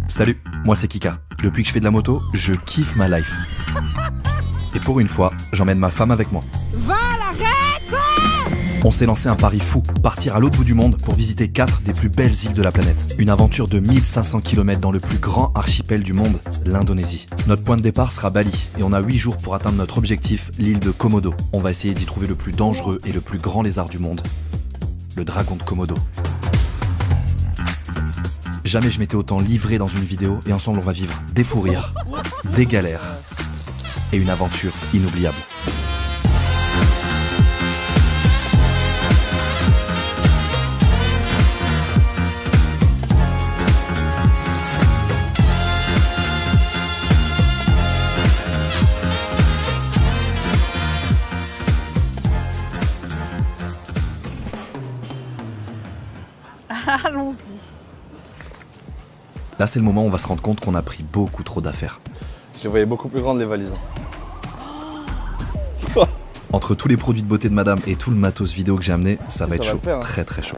Salut, moi c'est Kika. Depuis que je fais de la moto, je kiffe ma life. Et pour une fois, j'emmène ma femme avec moi. On s'est lancé un pari fou, partir à l'autre bout du monde pour visiter 4 des plus belles îles de la planète. Une aventure de 1500 km dans le plus grand archipel du monde, l'Indonésie. Notre point de départ sera Bali et on a 8 jours pour atteindre notre objectif, l'île de Komodo. On va essayer d'y trouver le plus dangereux et le plus grand lézard du monde, le dragon de Komodo. Jamais je m'étais autant livré dans une vidéo et ensemble on va vivre des fous rires, des galères et une aventure inoubliable. Allons-y. Là c'est le moment où on va se rendre compte qu'on a pris beaucoup trop d'affaires. Je les voyais beaucoup plus grandes les valises. Entre tous les produits de beauté de madame et tout le matos vidéo que j'ai amené, ça va être chaud, faire, hein. Très très chaud.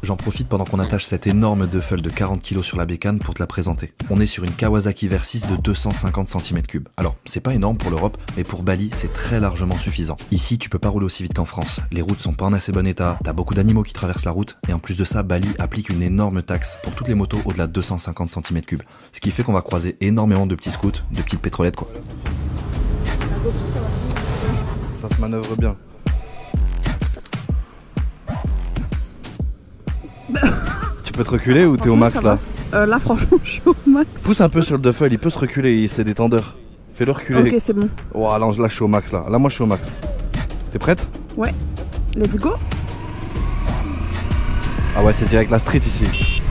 J'en profite pendant qu'on attache cette énorme duffel de 40 kg sur la bécane pour te la présenter. On est sur une Kawasaki Versys de 250 cm3. Alors, c'est pas énorme pour l'Europe, mais pour Bali, c'est très largement suffisant. Ici, tu peux pas rouler aussi vite qu'en France. Les routes sont pas en assez bon état, t'as beaucoup d'animaux qui traversent la route, et en plus de ça, Bali applique une énorme taxe pour toutes les motos au-delà de 250 cm3. Ce qui fait qu'on va croiser énormément de petits scouts, de petites pétrolettes quoi. Ça se manœuvre bien. Tu peux te reculer ou t'es au max là? Là franchement je suis au max. Pousse un peu sur le duffel, il peut se reculer, c'est des tendeurs. Fais-le reculer. Ok c'est bon. Oh, là je suis au max là. Là moi je suis au max. T'es prête? Ouais. Let's go. Ah ouais, c'est direct la street ici.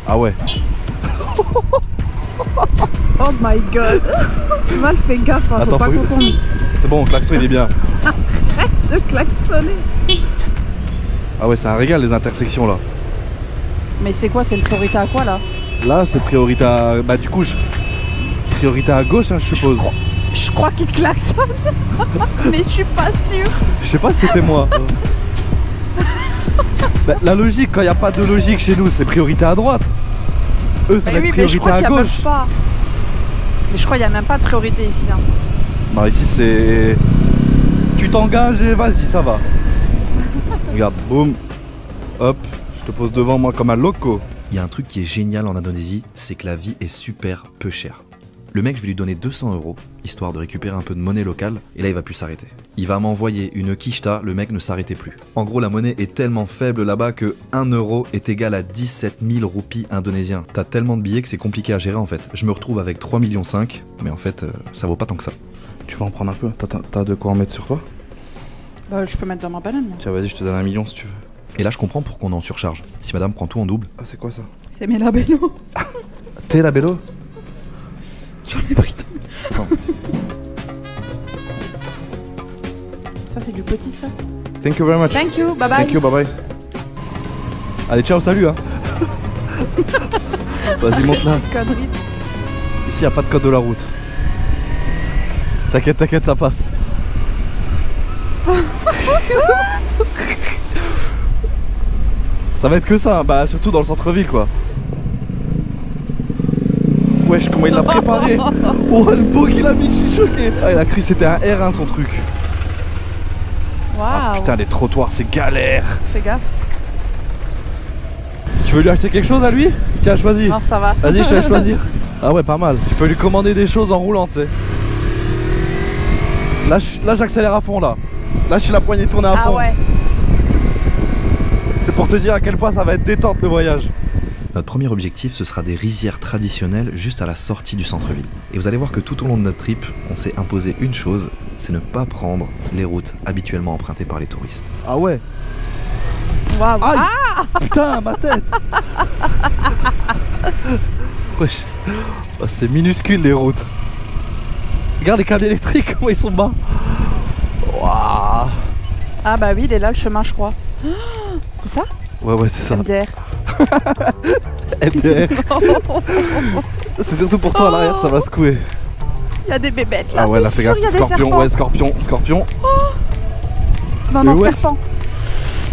Ah ouais. Oh my god. Mal fais gaffe, hein, Attends, faut pas qu'on tombe. C'est bon, le klaxon il est bien. Arrête de klaxonner. Ah ouais, c'est un régal les intersections là. Mais c'est quoi, c'est une priorité à quoi là? Là c'est priorité à... Bah du coup priorité à gauche hein, je suppose. Je crois qu'il klaxonne. Mais je suis pas sûre. Je sais pas si c'était moi. Bah, la logique, quand il n'y a pas de logique chez nous, c'est priorité à droite. Eux, ça va être priorité à gauche. Mais je crois qu'il n'y a même pas de priorité ici. Hein. Non, ici c'est... Tu t'engages et vas-y, ça va. Regarde, boum. Hop, je te pose devant moi comme un loco. Il y a un truc qui est génial en Indonésie, c'est que la vie est super peu chère. Le mec, je vais lui donner 200 €, histoire de récupérer un peu de monnaie locale, et là il va plus s'arrêter. Il va m'envoyer une quicheta, le mec ne s'arrêtait plus. En gros, la monnaie est tellement faible là-bas que 1 € est égal à 17 000 roupies indonésiens. T'as tellement de billets que c'est compliqué à gérer en fait. Je me retrouve avec 3,5 millions, mais en fait, ça vaut pas tant que ça. Tu vas en prendre un peu? T'as de quoi en mettre sur toi? Bah, je peux mettre dans ma banane. Tiens, vas-y, je te donne 1 million si tu veux. Et là, je comprends pourquoi on est en surcharge. Si madame prend tout en double... Ah, c'est quoi ça? C'est mes labellos. T'es la bello? J'en ai pris tout. Ça, c'est du petit ça. Thank you very much. Thank you, bye bye. Thank you, bye bye. Allez, ciao, salut hein. Vas-y, monte là. Connerie. Ici, y a pas de code de la route. T'inquiète, t'inquiète, ça passe. Ça va être que ça, hein. Bah surtout dans le centre-ville quoi. Wesh, comment il l'a préparé. Oh le beau qu'il a mis, je suis choqué. Ah, il a cru que c'était un R1 son truc. Waouh. Ah, putain, les trottoirs c'est galère. Fais gaffe. Tu veux lui acheter quelque chose à lui? Tiens, choisis. Non, ça va. Vas-y, je te laisse choisir. Ah ouais, pas mal. Tu peux lui commander des choses en roulant, tu sais. Là j'accélère à fond là. Là je suis la poignée tournée à fond. Ah ouais. C'est pour te dire à quel point ça va être détente le voyage. Notre premier objectif, ce sera des rizières traditionnelles juste à la sortie du centre-ville. Et vous allez voir que tout au long de notre trip, on s'est imposé une chose, c'est ne pas prendre les routes habituellement empruntées par les touristes. Ah ouais. Waouh. Aïe. Ah. Putain, ma tête. Wesh. Oh, c'est minuscule les routes. Regarde les câbles électriques, comment ils sont bas. Waouh. Ah bah oui, il est là le chemin je crois. C'est ça? Ouais, c'est ça. MDR. MDR. C'est surtout pour toi à l'arrière, ça va secouer. Il y a des bébêtes là. Ah ouais, là fais gaffe. Il y a des Scorpion, serpents. ouais, scorpion. Non, non, wesh. serpent.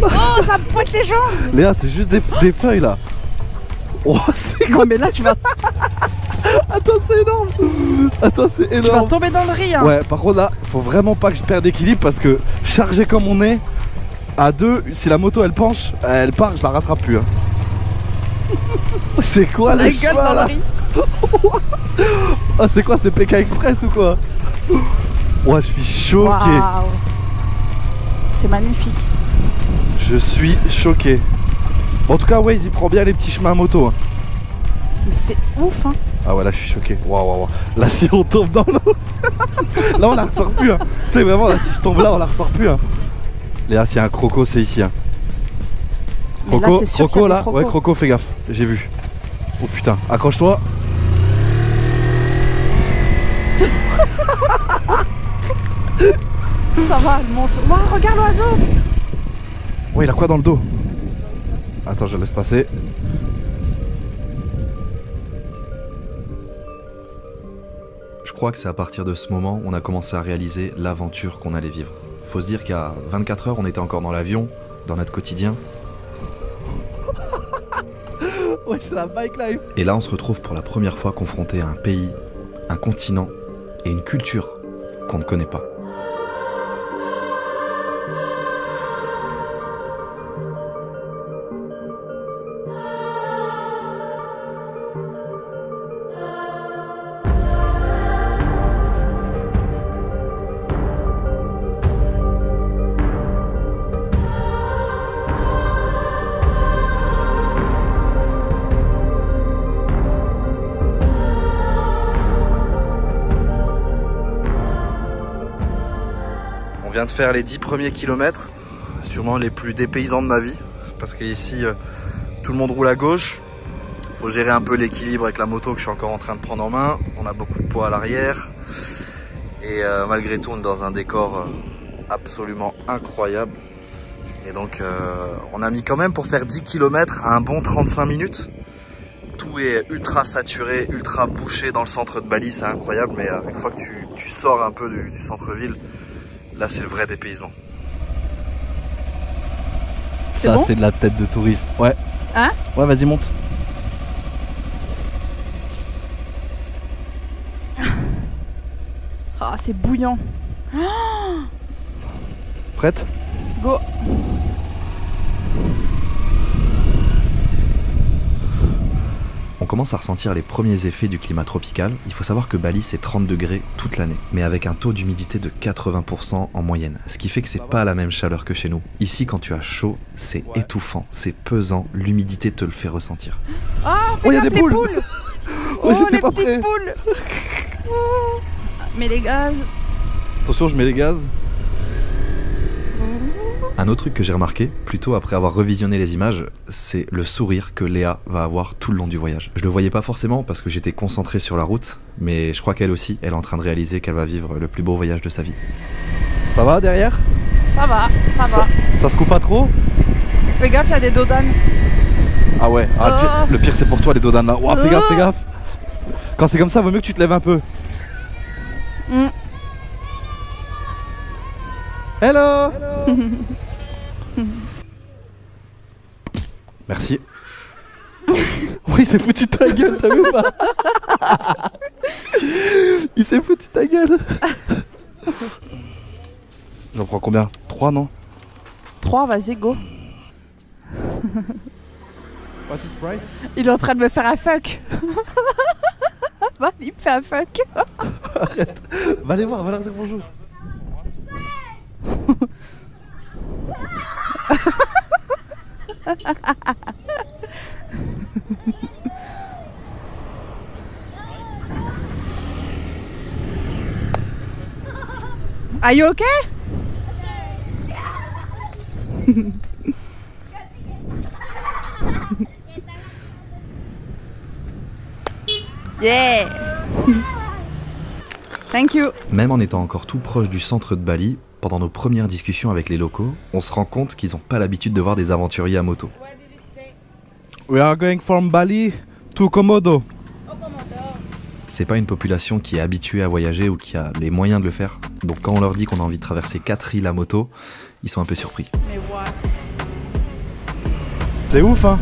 Oh, ça me fouette les jambes. Léa, c'est juste des feuilles là. Oh, c'est Non mais là tu vas, Attends, c'est énorme. Attends, c'est tu vas énorme. tomber dans le riz hein. Ouais, par contre là, faut vraiment pas que je perde d'équilibre parce que chargé comme on est, à deux, si la moto elle penche, elle part, je la rattrape plus. Hein. C'est quoi La les gueule choix dans le là? riz. Ah, c'est quoi, c'est PK Express ou quoi? Ouais, je suis choqué. Waouh. C'est magnifique. Je suis choqué. Bon, en tout cas, Waze il prend bien les petits chemins à moto. Hein. Mais c'est ouf hein. Ah ouais, là je suis choqué. Waouh, waouh, waouh. Là, si on tombe dans l'eau, là on la ressort plus. Hein. Tu sais, vraiment, là si je tombe là, on la ressort plus. Hein. Léa, s'il y a un croco, c'est ici. Hein. Mais là, Croco, c'est sûr qu'il y croco a des là. crocos. Ouais, croco, fais gaffe. J'ai vu. Oh putain, accroche-toi. Ça va, elle monte. Waouh, regarde l'oiseau. Ouais, il a quoi dans le dos? Attends, je laisse passer. Je crois que c'est à partir de ce moment on a commencé à réaliser l'aventure qu'on allait vivre. Faut se dire qu'à 24 heures, on était encore dans l'avion, dans notre quotidien. Ouais, c'est la bike life. Et là, on se retrouve pour la première fois confronté à un pays, un continent et une culture qu'on ne connaît pas. On vient de faire les 10 premiers kilomètres, sûrement les plus dépaysants de ma vie, parce qu'ici tout le monde roule à gauche. Faut gérer un peu l'équilibre avec la moto que je suis encore en train de prendre en main. On a beaucoup de poids à l'arrière et malgré tout on est dans un décor absolument incroyable. Et donc on a mis quand même pour faire 10 km un bon 35 minutes. Tout est ultra saturé, ultra bouché dans le centre de Bali, c'est incroyable, mais une fois que tu sors un peu du centre-ville, là c'est le vrai dépaysement. C'est bon? C'est de la tête de touriste. Ouais. Hein? Ouais, vas-y, monte. Ah, c'est bouillant. Prête? Go. On commence à ressentir les premiers effets du climat tropical. Il faut savoir que Bali c'est 30 degrés toute l'année, mais avec un taux d'humidité de 80% en moyenne, ce qui fait que c'est pas la même chaleur que chez nous. Ici quand tu as chaud, c'est étouffant, c'est pesant, l'humidité te le fait ressentir. Ah, Oh, y a fais des gaffe, les poules. poules. Ouais, j'étais les pas petites prêt. poules. Oh. Mais les gaz. Attention, je mets les gaz. Un autre truc que j'ai remarqué, plutôt après avoir revisionné les images, c'est le sourire que Léa va avoir tout le long du voyage. Je le voyais pas forcément parce que j'étais concentré sur la route, mais je crois qu'elle aussi, elle est en train de réaliser qu'elle va vivre le plus beau voyage de sa vie. Ça va derrière? Ça va, ça va. Ça se coupe pas trop? Fais gaffe, il y a des dodanes. Ah ouais, ah, Oh. le pire c'est pour toi les dodanes là. Ouah, fais gaffe, fais gaffe. Quand c'est comme ça, vaut mieux que tu te lèves un peu. Mm. Hello. Merci. Oui, il s'est foutu de ta gueule, t'as vu ou pas? Il s'est foutu de ta gueule. J'en prends combien? 3 non? 3, vas-y, go. What's his price? Il est en train de me faire un fuck. Va, il me fait un fuck. Arrête. Va aller voir, va leur dire bonjour. Are you okay? Yeah. Thank you. Même en étant encore tout proche du centre de Bali, pendant nos premières discussions avec les locaux, on se rend compte qu'ils n'ont pas l'habitude de voir des aventuriers à moto. We are going from Bali to Komodo. C'est pas une population qui est habituée à voyager ou qui a les moyens de le faire. Donc quand on leur dit qu'on a envie de traverser 4 îles à moto, ils sont un peu surpris. Mais what? C'est ouf hein.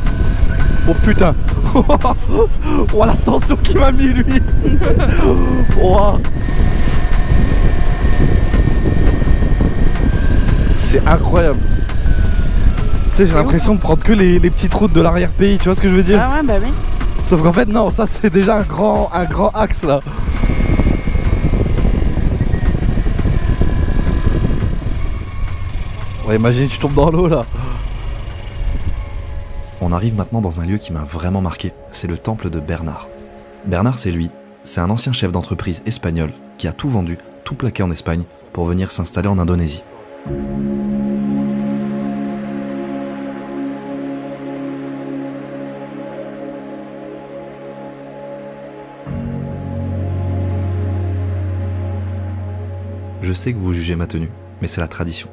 Oh putain. Oh la tension qu'il m'a mis lui. Oh. C'est incroyable. Tu sais, j'ai l'impression de prendre que les petites routes de l'arrière-pays, tu vois ce que je veux dire? Ah ouais, bah oui. Sauf qu'en fait, non, ça c'est déjà un grand axe là. Ouais, imagine, tu tombes dans l'eau là. On arrive maintenant dans un lieu qui m'a vraiment marqué, c'est le temple de Bernard. Bernard, c'est lui, c'est un ancien chef d'entreprise espagnol qui a tout vendu, tout plaqué en Espagne pour venir s'installer en Indonésie. Je sais que vous jugez ma tenue, mais c'est la tradition.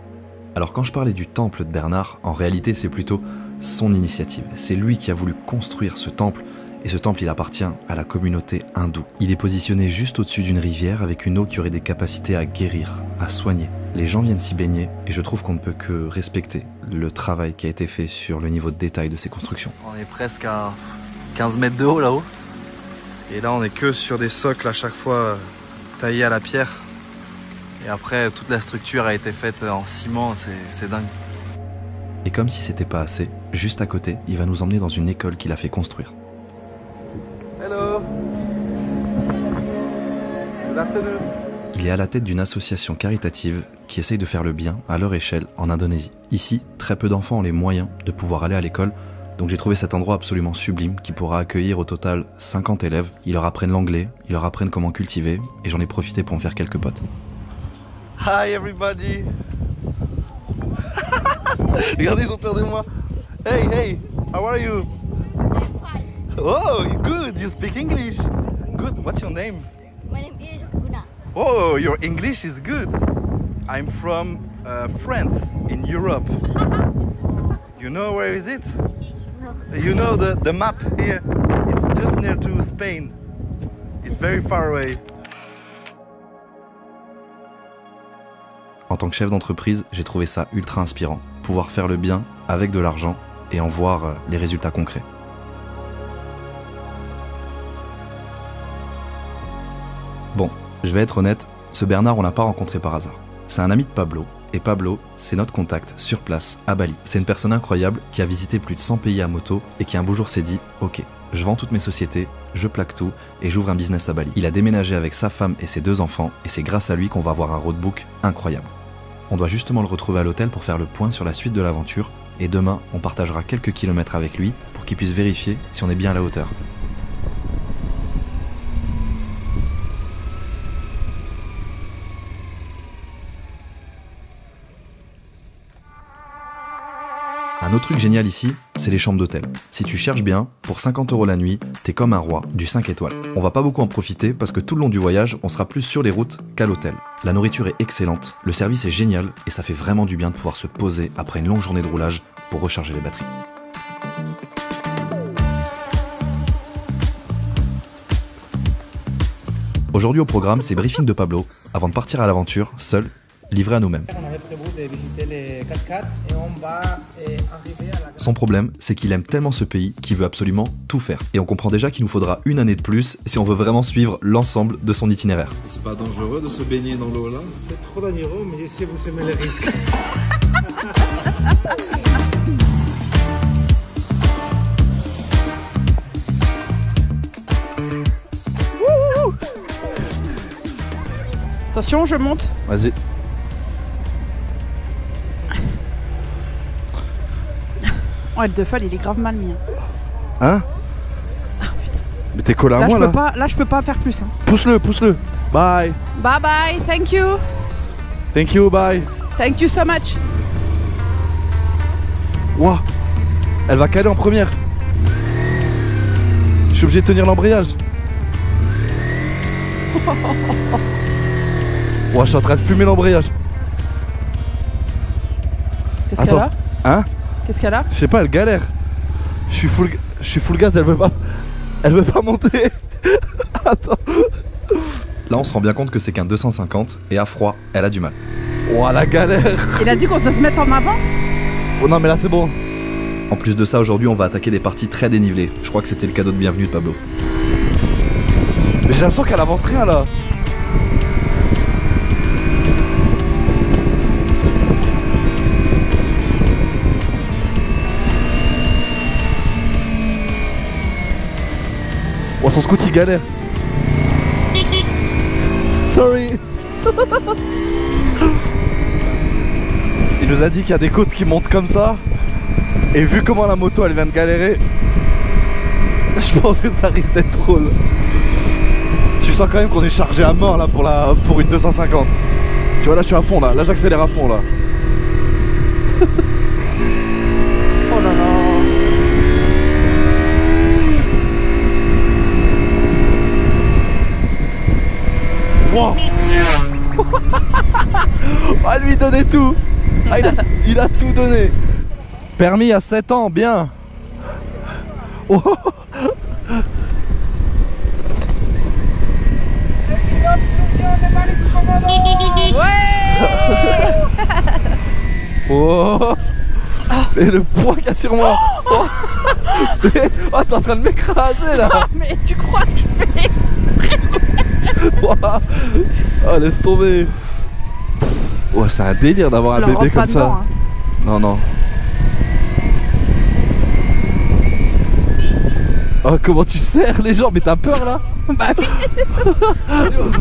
Alors quand je parlais du temple de Bernard, en réalité c'est plutôt son initiative. C'est lui qui a voulu construire ce temple, et ce temple il appartient à la communauté hindoue. Il est positionné juste au-dessus d'une rivière avec une eau qui aurait des capacités à guérir, à soigner. Les gens viennent s'y baigner, et je trouve qu'on ne peut que respecter le travail qui a été fait sur le niveau de détail de ces constructions. On est presque à 15 mètres de haut là-haut. Et là on est que sur des socles à chaque fois taillés à la pierre. Et après, toute la structure a été faite en ciment, c'est dingue. Et comme si c'était pas assez, juste à côté, il va nous emmener dans une école qu'il a fait construire. Hello. Good afternoon. Il est à la tête d'une association caritative qui essaye de faire le bien à leur échelle en Indonésie. Ici, très peu d'enfants ont les moyens de pouvoir aller à l'école, donc j'ai trouvé cet endroit absolument sublime qui pourra accueillir au total 50 élèves. Ils leur apprennent l'anglais, ils leur apprennent comment cultiver, et j'en ai profité pour me faire quelques potes. Hi everybody. Regardez, ils ont peur de moi. Hey, hey, how are you? Oh, good, you speak English. Good, what's your name? My name is Una. Oh, your English is good. I'm from France, in Europe. You know where is it? No. You know the map here? It's just near to Spain. It's very far away. En tant que chef d'entreprise, j'ai trouvé ça ultra inspirant. Pouvoir faire le bien avec de l'argent et en voir les résultats concrets. Bon, je vais être honnête, ce Bernard, on l'a pas rencontré par hasard. C'est un ami de Pablo, et Pablo, c'est notre contact sur place à Bali. C'est une personne incroyable qui a visité plus de 100 pays à moto et qui un beau jour s'est dit « Ok, je vends toutes mes sociétés, je plaque tout et j'ouvre un business à Bali ». Il a déménagé avec sa femme et ses 2 enfants et c'est grâce à lui qu'on va avoir un roadbook incroyable. On doit justement le retrouver à l'hôtel pour faire le point sur la suite de l'aventure et demain, on partagera quelques kilomètres avec lui pour qu'il puisse vérifier si on est bien à la hauteur. Un autre truc génial ici, c'est les chambres d'hôtel. Si tu cherches bien, pour 50 € la nuit, t'es comme un roi, du 5 étoiles. On va pas beaucoup en profiter parce que tout le long du voyage, on sera plus sur les routes qu'à l'hôtel. La nourriture est excellente, le service est génial et ça fait vraiment du bien de pouvoir se poser après une longue journée de roulage pour recharger les batteries. Aujourd'hui au programme, c'est briefing de Pablo, avant de partir à l'aventure, seul, livré à nous-mêmes. On avait prévu de visiter les cascades et on va arriver à la... Son problème, c'est qu'il aime tellement ce pays qu'il veut absolument tout faire. Et on comprend déjà qu'il nous faudra une année de plus si on veut vraiment suivre l'ensemble de son itinéraire. C'est pas dangereux de se baigner dans l'eau là? C'est trop dangereux, mais je sais vous aimez les risques. Attention, je monte. Vas-y. Ouais, le Duffel, il est grave mal mis. Hein? Ah putain. Mais t'es collé à Là, moi je là? peux pas, là, je peux pas faire plus. Hein. Pousse-le, pousse-le. Bye. Bye bye, thank you. Thank you, bye. Thank you so much. Wow. Elle va caler en première. Je suis obligé de tenir l'embrayage. Wow, je suis en train de fumer l'embrayage. Qu'est-ce qu'elle a? Hein? Qu'est-ce qu'elle a? Je sais pas, elle galère. Je suis full gaz, elle veut pas monter. Attends. Là, on se rend bien compte que c'est qu'un 250 et à froid, elle a du mal. Wow, la galère. Il a dit qu'on doit se mettre en avant? Oh non, mais là c'est bon. En plus de ça, aujourd'hui, on va attaquer des parties très dénivelées. Je crois que c'était le cadeau de bienvenue de Pablo. Mais j'ai l'impression qu'elle avance rien là. Oh, son scout il galère. Sorry. Il nous a dit qu'il y a des côtes qui montent comme ça. Et vu comment la moto elle vient de galérer, je pense que ça risque d'être drôle. Tu sens quand même qu'on est chargé à mort là pour une 250. Tu vois là je suis à fond là j'accélère à fond là. Oh là là. Wow. Ah lui donner tout. Ah, il a tout donné. Permis à 7 ans, bien. Oh. Oh. Et le poids qu'il y a sur moi. Oh, oh t'es en train de m'écraser là. Oh, mais tu crois que je fais... Oh laisse tomber. Oh c'est un délire d'avoir un bébé comme ça. Dedans, hein. Non non. Oh comment tu serres les gens, mais t'as peur là? Bah oui.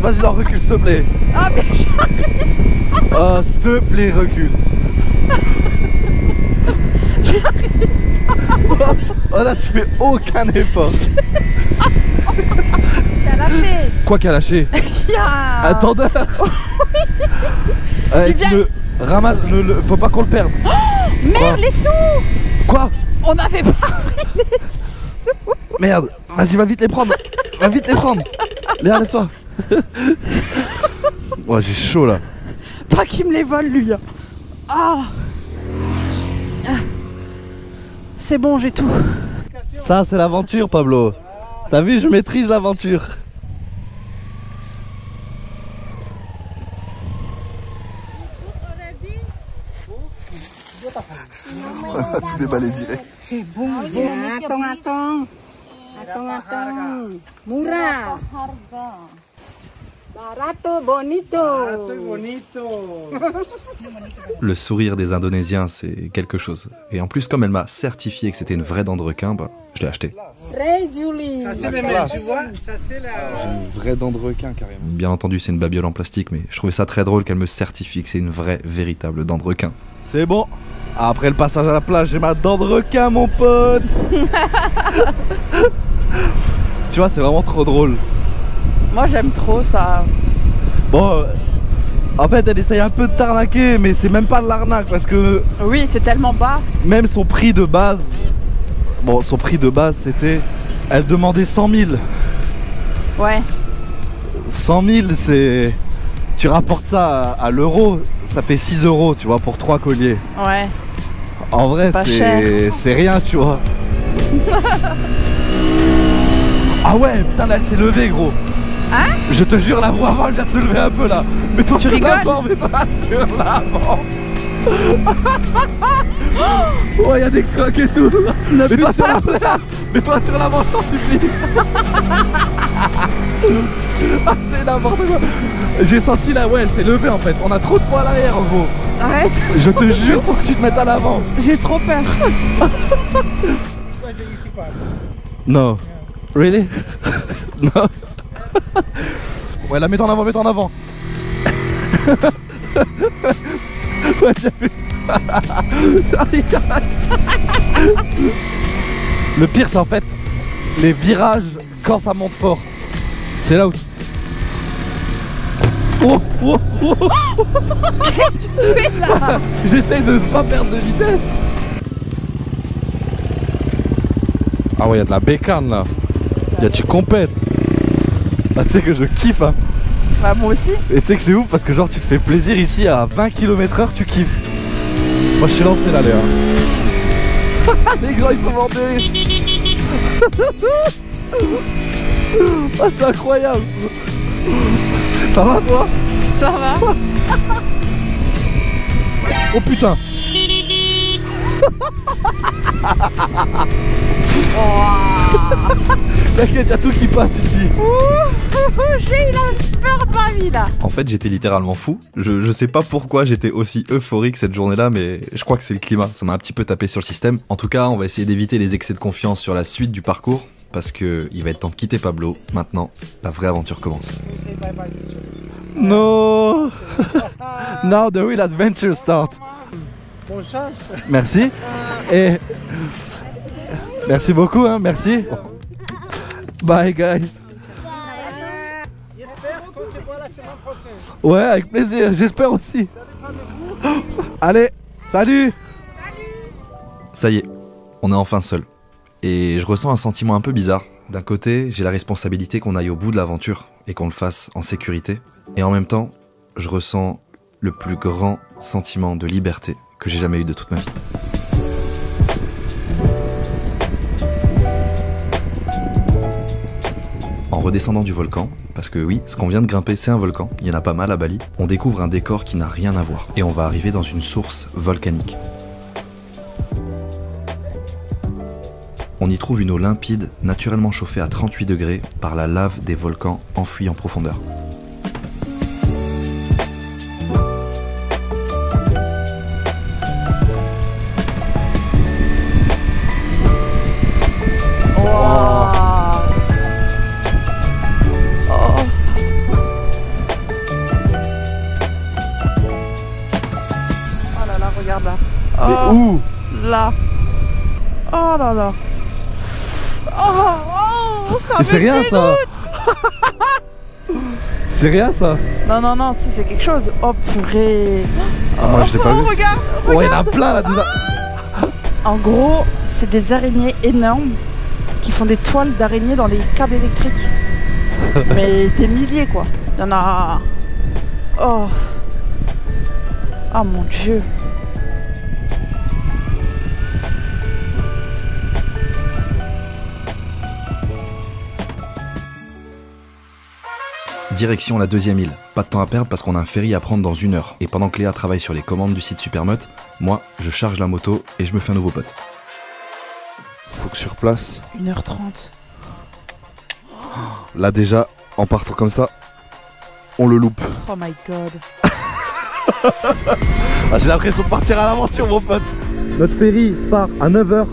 Vas-y là recule s'il te plaît. Ah mais j'arrive. Oh s'il te plaît recule. Oh là tu fais aucun effort. Il a lâché. Quoi qu'il a lâché? Il y a un tendeur. Il vient... Ramasse, faut pas qu'on le perde. Oh, merde, les sous. Quoi? On avait pas pris les sous. Merde, vas-y va vite les prendre. Va vite les prendre. Léa lève-toi. Ouais j'ai chaud là. Pas qu'il me les vole lui. Ah. C'est bon, j'ai tout. Ça c'est l'aventure Pablo. T'as vu, je maîtrise l'aventure. Tu déballais direct. C'est bon, attends. Murah. Barato, bonito. Le sourire des Indonésiens, c'est quelque chose. Et en plus, comme elle m'a certifié que c'était une vraie dent de requin, bah, je l'ai acheté. Ray Julie. Ça c'est le même, tu vois. Ça c'est la... J'ai une vraie dent de requin carrément. Bien entendu, c'est une babiole en plastique, mais je trouvais ça très drôle qu'elle me certifie que c'est une vraie, véritable dent de requin. C'est bon. Après le passage à la plage, j'ai ma dent de requin mon pote. Tu vois, c'est vraiment trop drôle. Moi j'aime trop ça. Bon, en fait elle essaye un peu de t'arnaquer, mais c'est même pas de l'arnaque parce que Oui, c'est tellement bas. même son prix de base, bon son prix de base c'était, elle demandait 100 000. Ouais. 100 000 c'est, tu rapportes ça à l'euro, ça fait 6 euros tu vois pour 3 colliers. Ouais. En vrai Pas cher. c'est rien tu vois. Ah ouais putain là elle s'est levée gros. Hein? Je te jure la voix avant elle vient de se lever un peu là. Mets-toi Tu sur rigoles? l'avant, mets-toi sur l'avant. Oh y'a des coques et tout. Mets-toi sur l'avant. Mets-toi sur l'avant je t'en supplie. Ah c'est n'importe quoi. J'ai senti là ouais elle s'est levée en fait. On a trop de poids à l'arrière en gros. Arrête. Je te jure faut que tu te mettes à l'avant. J'ai trop peur. No. Really? No. Ouais la mets en avant, mets-toi en avant. Ouais j'ai vu. Le pire c'est en fait les virages quand ça monte fort. C'est là où... Oh, oh, oh. Qu'est-ce que tu fais là? J'essaye de ne pas perdre de vitesse. Ah ouais, il y a de la bécane là. Il y a du compète. Ah tu sais que je kiffe hein. Bah moi aussi. Et tu sais que c'est ouf parce que genre tu te fais plaisir ici à 20 km/h, tu kiffes. Moi je suis lancé là Léa. Les gars ils sont morts de rire. Ah c'est incroyable. Ça va toi? Ça va? Oh putain. T'inquiète, y'a tout qui passe ici. J'ai eu la peur de ma vie là. En fait, j'étais littéralement fou. Je sais pas pourquoi j'étais aussi euphorique cette journée-là, mais je crois que c'est le climat. Ça m'a un petit peu tapé sur le système. En tout cas, on va essayer d'éviter les excès de confiance sur la suite du parcours, parce que il va être temps de quitter Pablo. Maintenant, la vraie aventure commence. Say bye bye. No. Now the real adventure start. Bon chance. Merci. Et merci beaucoup, hein, merci. Bye guys. J'espère qu'on se voit la semaine prochaine. Ouais, avec plaisir, j'espère aussi. Allez, salut. Ça y est, on est enfin seul. Et je ressens un sentiment un peu bizarre. D'un côté, j'ai la responsabilité qu'on aille au bout de l'aventure et qu'on le fasse en sécurité. Et en même temps, je ressens le plus grand sentiment de liberté que j'ai jamais eu de toute ma vie. En redescendant du volcan, parce que oui, ce qu'on vient de grimper, c'est un volcan, il y en a pas mal à Bali, on découvre un décor qui n'a rien à voir. Et on va arriver dans une source volcanique. On y trouve une eau limpide, naturellement chauffée à 38 degrés par la lave des volcans enfouis en profondeur. Oh là là, regarde là. Mais Oh où? là. Oh là là. Oh, ça Mais me c'est rien ça. C'est rien ça. Non, non, non, si c'est quelque chose. Oh purée. Ah, moi je l'ai pas Oh, vu. regarde, Oh, il y en a plein là déjà. En gros, c'est des araignées énormes qui font des toiles d'araignées dans les câbles électriques. Mais des milliers quoi. Il y en a. Oh. Oh mon dieu. Direction la deuxième île. Pas de temps à perdre parce qu'on a un ferry à prendre dans 1 heure. Et pendant que Léa travaille sur les commandes du site Supermote, moi, je charge la moto et je me fais un nouveau pote. Faut que sur place. 1h30. Là déjà, en partant comme ça, on le loupe. Oh my god. Ah, j'ai l'impression de partir à l'aventure mon pote. Notre ferry part à 9h.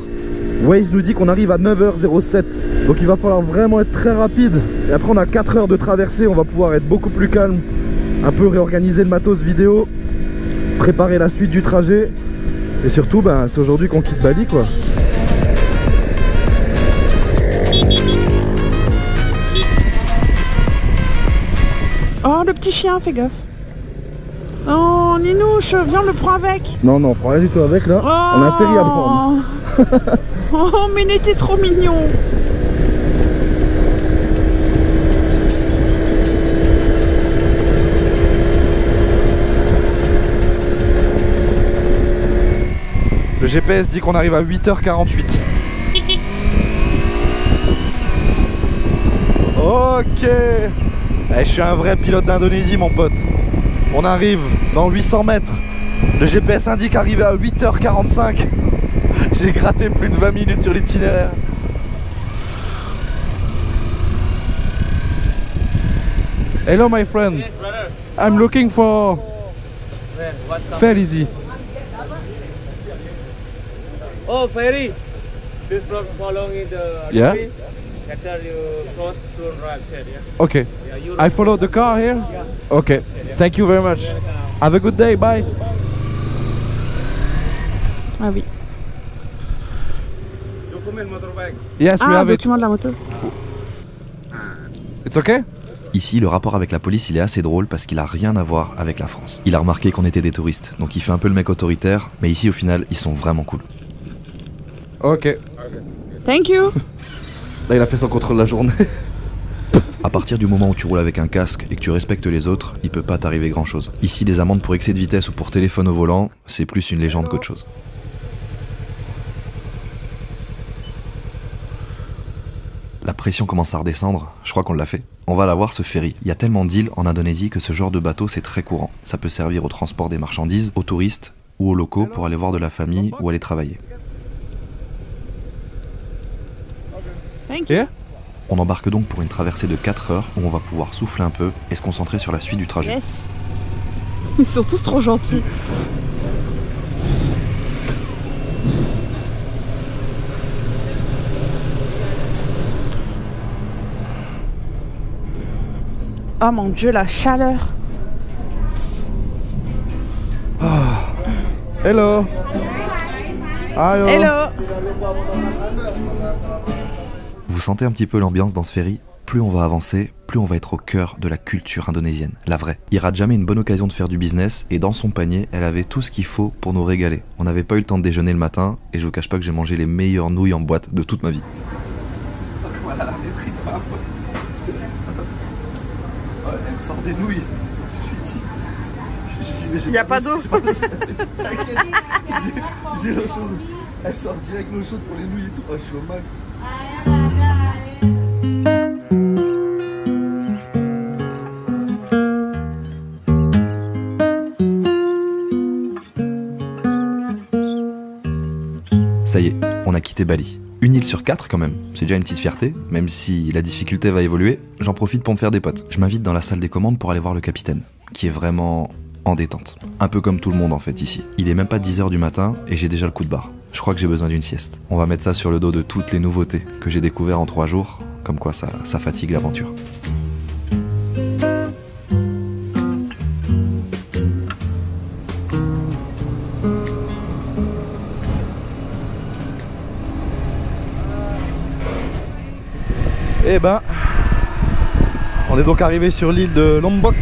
Waze nous dit qu'on arrive à 9h07. Donc il va falloir vraiment être très rapide. Et après on a 4 heures de traversée, on va pouvoir être beaucoup plus calme. Un peu réorganiser le matos vidéo. Préparer la suite du trajet. Et surtout, ben, c'est aujourd'hui qu'on quitte Bali quoi. Oh le petit chien, fais gaffe. Oh Ninouche, viens, on le prend avec. Non, non, prends rien du tout avec là. Oh. On a un ferry à prendre. Oh mais il était trop mignon. Le GPS dit qu'on arrive à 8h48. Ok. Je suis un vrai pilote d'Indonésie mon pote. On arrive dans 800 mètres. Le GPS indique arriver à 8h45. J'ai gratté plus de 20 minutes sur l'itinéraire. Hello my friend. Yes, brother. I'm looking for Where? What's up? ferry. Oh, ferry. This from following the Yeah. ferry. After you cross to right side, yeah? Okay. Yeah, you I follow the car here? Yeah. Okay. Thank you very much. Have a good day. Bye. Ah oui. Document motorbike. Yes, we Ah, have it. document de la moto. It's okay? Ici, le rapport avec la police, il est assez drôle parce qu'il a rien à voir avec la France. Il a remarqué qu'on était des touristes, donc il fait un peu le mec autoritaire, mais ici, au final, ils sont vraiment cool. Ok. Thank you. Là, il a fait son contrôle de la journée. À partir du moment où tu roules avec un casque et que tu respectes les autres, il peut pas t'arriver grand chose. Ici, des amendes pour excès de vitesse ou pour téléphone au volant, c'est plus une légende qu'autre chose. La pression commence à redescendre, je crois qu'on l'a fait. On va la voir ce ferry. Il y a tellement d'îles en Indonésie que ce genre de bateau c'est très courant. Ça peut servir au transport des marchandises, aux touristes ou aux locaux pour aller voir de la famille ou aller travailler. Thank you. On embarque donc pour une traversée de 4 heures où on va pouvoir souffler un peu et se concentrer sur la suite du trajet. Yes. Ils sont tous trop gentils. Oh mon Dieu, la chaleur. Hello. Hello. Hello. Vous sentez un petit peu l'ambiance dans ce ferry? Plus on va avancer, plus on va être au cœur de la culture indonésienne, la vraie. Il rate jamais une bonne occasion de faire du business et dans son panier, elle avait tout ce qu'il faut pour nous régaler. On n'avait pas eu le temps de déjeuner le matin et je vous cache pas que j'ai mangé les meilleures nouilles en boîte de toute ma vie. Elle me sort des nouilles. Il n'y a pas d'eau. J'ai l'eau chaude. Elle sort direct l'eau chaude pour les nouilles et tout. Oh, je suis au max. Ça y est, on a quitté Bali. Une île sur 4 quand même, c'est déjà une petite fierté, même si la difficulté va évoluer, j'en profite pour me faire des potes. Je m'invite dans la salle des commandes pour aller voir le capitaine, qui est vraiment en détente. Un peu comme tout le monde en fait ici. Il est même pas 10 h du matin et j'ai déjà le coup de barre. Je crois que j'ai besoin d'une sieste. On va mettre ça sur le dos de toutes les nouveautés que j'ai découvertes en 3 jours, comme quoi ça fatigue l'aventure. Eh ben, on est donc arrivé sur l'île de Lombok.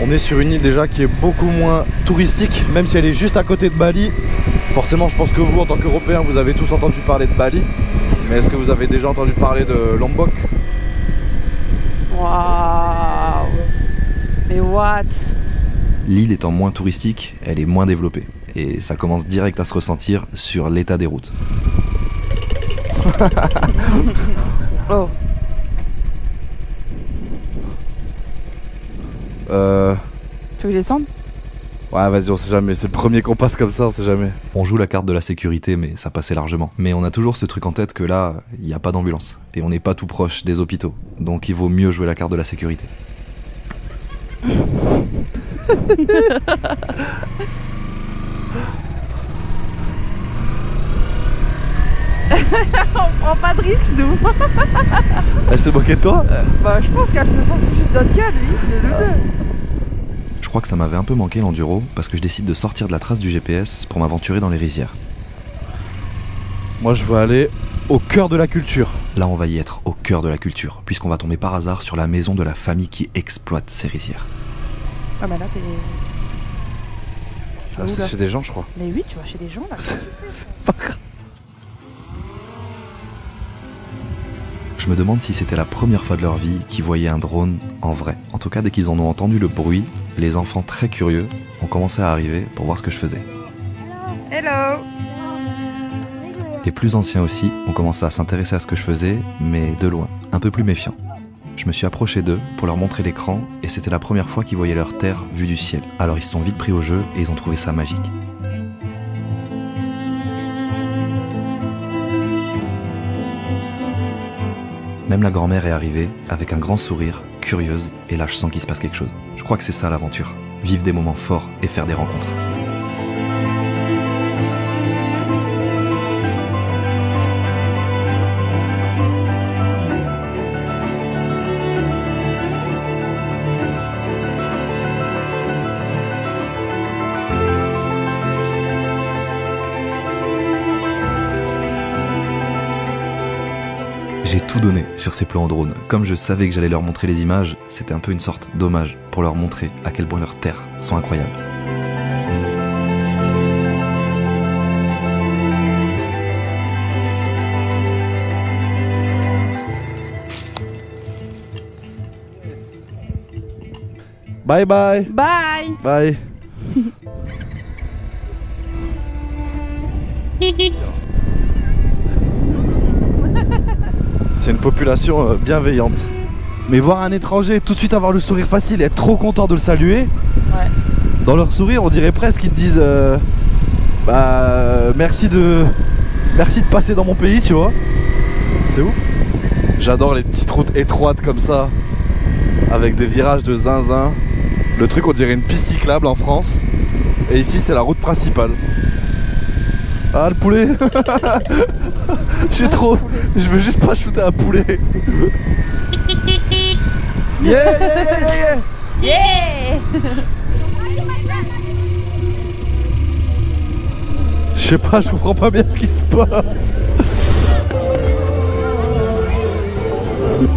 On est sur une île déjà qui est beaucoup moins touristique, même si elle est juste à côté de Bali. Forcément, je pense que vous, en tant qu'Européens, vous avez tous entendu parler de Bali. Mais est-ce que vous avez déjà entendu parler de Lombok? Waouh. Mais what? L'île étant moins touristique, elle est moins développée. Et ça commence direct à se ressentir sur l'état des routes. Oh. Tu veux descendre? Ouais, vas-y, on sait jamais. C'est le premier qu'on passe comme ça, on sait jamais. On joue la carte de la sécurité, mais ça passait largement. Mais on a toujours ce truc en tête que là, il n'y a pas d'ambulance. Et on n'est pas tout proche des hôpitaux. Donc il vaut mieux jouer la carte de la sécurité. On prend pas de risque, nous. Elle s'est moquée de toi? Bah, je pense qu'elle se sent fouchue de notre gueule, lui. Les deux. Je crois que ça m'avait un peu manqué l'enduro, parce que je décide de sortir de la trace du GPS pour m'aventurer dans les rizières. Moi, je veux aller au cœur de la culture. Là, on va y être au cœur de la culture, puisqu'on va tomber par hasard sur la maison de la famille qui exploite ces rizières. Ah, bah là, t'es. C'est chez des gens, je crois. Mais oui, tu vas chez des gens, là. C'est pas grave. Je me demande si c'était la première fois de leur vie qu'ils voyaient un drone en vrai. En tout cas, dès qu'ils en ont entendu le bruit, les enfants très curieux ont commencé à arriver pour voir ce que je faisais. Hello. Les plus anciens aussi ont commencé à s'intéresser à ce que je faisais, mais de loin, un peu plus méfiants. Je me suis approché d'eux pour leur montrer l'écran et c'était la première fois qu'ils voyaient leur terre vue du ciel. Alors ils se sont vite pris au jeu et ils ont trouvé ça magique. Même la grand-mère est arrivée avec un grand sourire, curieuse, et là je sens qu'il se passe quelque chose. Je crois que c'est ça l'aventure, vivre des moments forts et faire des rencontres. J'ai tout donné sur ces plans en drone. Comme je savais que j'allais leur montrer les images, c'était un peu une sorte d'hommage pour leur montrer à quel point leurs terres sont incroyables. Bye bye. Bye. Bye. C'est une population bienveillante. Mais voir un étranger tout de suite avoir le sourire facile et être trop content de le saluer, Ouais. dans leur sourire on dirait presque qu'ils te disent Bah merci de passer dans mon pays, tu vois. C'est ouf. J'adore les petites routes étroites comme ça, avec des virages de zinzin. Le truc, on dirait une piste cyclable en France. Et ici, c'est la route principale. Ah, le poulet. Je veux juste pas shooter un poulet. Yeah, yeah, yeah, yeah, Yeah. Je sais pas, je comprends pas bien ce qui se passe.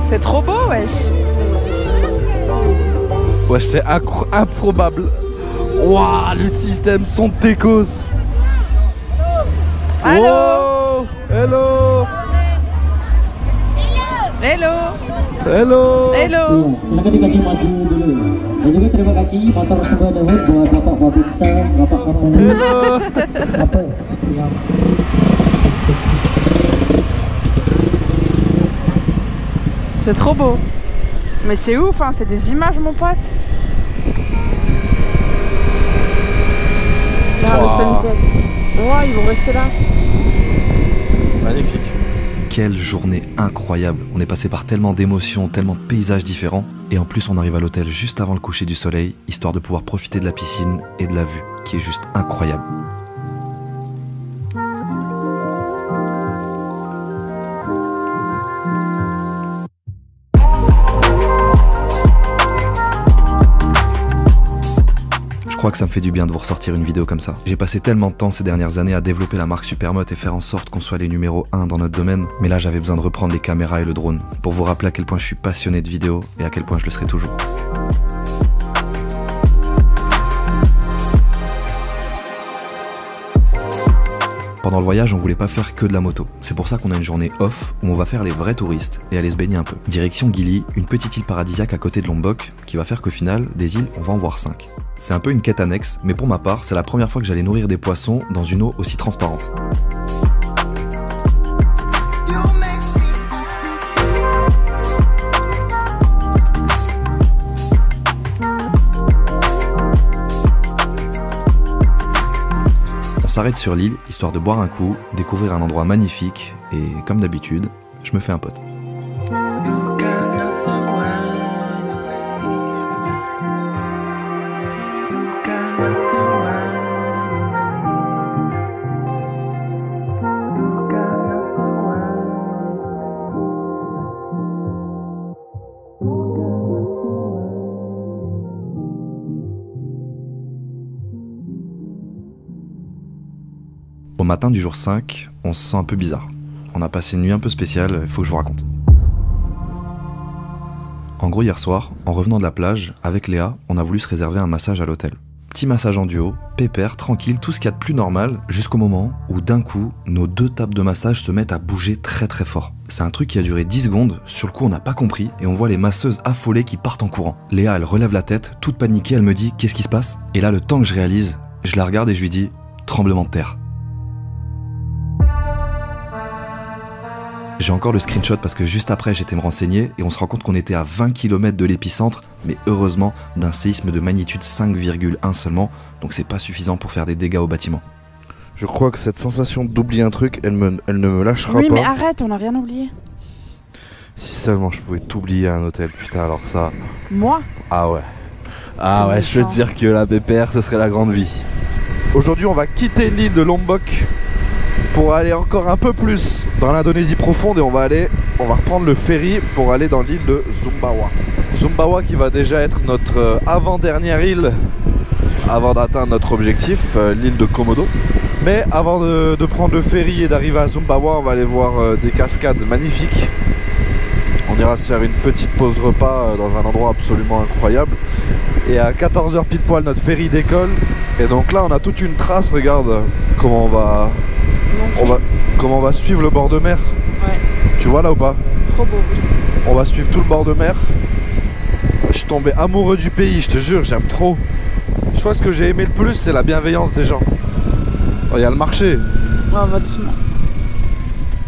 C'est trop beau, wesh. Wesh, c'est improbable. Waouh, le système son de Tecos. Allô. Wow. Hello. Hello. Hello. Hello. Silakan dikasih maju dulu. Dan juga terima kasih motor tersebut buat Bapak Robinson, Bapak Kapolri. Hello. Apa? Siap. C'est trop beau. Mais c'est ouf, hein, c'est des images, mon pote. Ah, le Wow. sunset. Ouais, ils vont rester là. Magnifique. Quelle journée incroyable. On est passé par tellement d'émotions, tellement de paysages différents. Et en plus, on arrive à l'hôtel juste avant le coucher du soleil, histoire de pouvoir profiter de la piscine et de la vue, qui est juste incroyable. Je crois que ça me fait du bien de vous ressortir une vidéo comme ça. J'ai passé tellement de temps ces dernières années à développer la marque Supermote et faire en sorte qu'on soit les numéros 1 dans notre domaine. Mais là, j'avais besoin de reprendre les caméras et le drone pour vous rappeler à quel point je suis passionné de vidéo et à quel point je le serai toujours. Pendant le voyage, on voulait pas faire que de la moto. C'est pour ça qu'on a une journée off où on va faire les vrais touristes et aller se baigner un peu. Direction Gili, une petite île paradisiaque à côté de Lombok, qui va faire qu'au final, des îles, on va en voir 5. C'est un peu une quête annexe, mais pour ma part, c'est la première fois que j'allais nourrir des poissons dans une eau aussi transparente. On s'arrête sur l'île, histoire de boire un coup, découvrir un endroit magnifique, et comme d'habitude, je me fais un pote. Au matin du jour 5, on se sent un peu bizarre. On a passé une nuit un peu spéciale, il faut que je vous raconte. En gros, hier soir, en revenant de la plage, avec Léa, on a voulu se réserver un massage à l'hôtel. Petit massage en duo, pépère, tranquille, tout ce qu'il y a de plus normal, jusqu'au moment où d'un coup, nos 2 tables de massage se mettent à bouger très très fort. C'est un truc qui a duré 10 secondes, sur le coup on n'a pas compris, et on voit les masseuses affolées qui partent en courant. Léa, elle relève la tête, toute paniquée, elle me dit « Qu'est-ce qui se passe ?» Et là, le temps que je réalise, je la regarde et je lui dis « Tremblement de terre ». J'ai encore le screenshot parce que juste après j'étais me renseigner et on se rend compte qu'on était à 20 km de l'épicentre, mais heureusement d'un séisme de magnitude 5,1 seulement, donc c'est pas suffisant pour faire des dégâts au bâtiment. Je crois que cette sensation d'oublier un truc, elle ne me lâchera Oui, pas. mais arrête, on n'a rien oublié. Si seulement je pouvais t'oublier à un hôtel, putain, alors ça... Moi? Ah ouais. Ah C'est ouais, je peux te méchant. dire que la BPR, ce serait la grande vie. Aujourd'hui, on va quitter l'île de Lombok pour aller encore un peu plus dans l'Indonésie profonde et on va reprendre le ferry pour aller dans l'île de Sumbawa. Sumbawa qui va déjà être notre avant-dernière île avant d'atteindre notre objectif, l'île de Komodo. Mais avant de prendre le ferry et d'arriver à Sumbawa, on va aller voir des cascades magnifiques. On ira se faire une petite pause repas dans un endroit absolument incroyable. Et à 14h pile poil, notre ferry décolle. Et donc là, on a toute une trace. Regarde comment on va suivre le bord de mer. Ouais, Tu vois là ou pas? trop beau, oui. On va suivre tout le bord de mer. Je suis tombé amoureux du pays, je te jure, j'aime trop. Je crois que ce que j'ai aimé le plus, c'est la bienveillance des gens. Oh, il y a le marché. Oh, va doucement.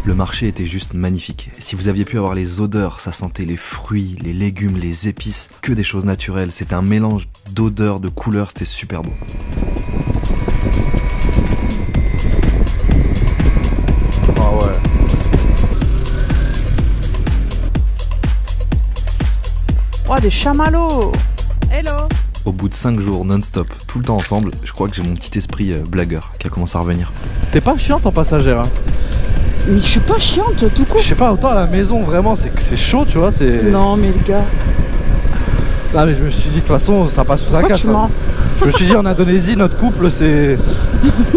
Le marché était juste magnifique. Si vous aviez pu avoir les odeurs, ça sentait les fruits, les légumes, les épices, que des choses naturelles. C'était un mélange d'odeurs, de couleurs, c'était super beau. Oh, des chamallows. Hello. Au bout de 5 jours non-stop, tout le temps ensemble, je crois que j'ai mon petit esprit blagueur qui a commencé à revenir. T'es pas chiante en passagère, hein? Mais je suis pas chiante, tout court. Je sais pas, autant à la maison, vraiment, c'est chaud, tu vois, c'est... Non, mais le gars... Ah, mais je me suis dit, de toute façon, ça passe ou ça casse. Hein. Je me suis dit, en Indonésie, notre couple, c'est...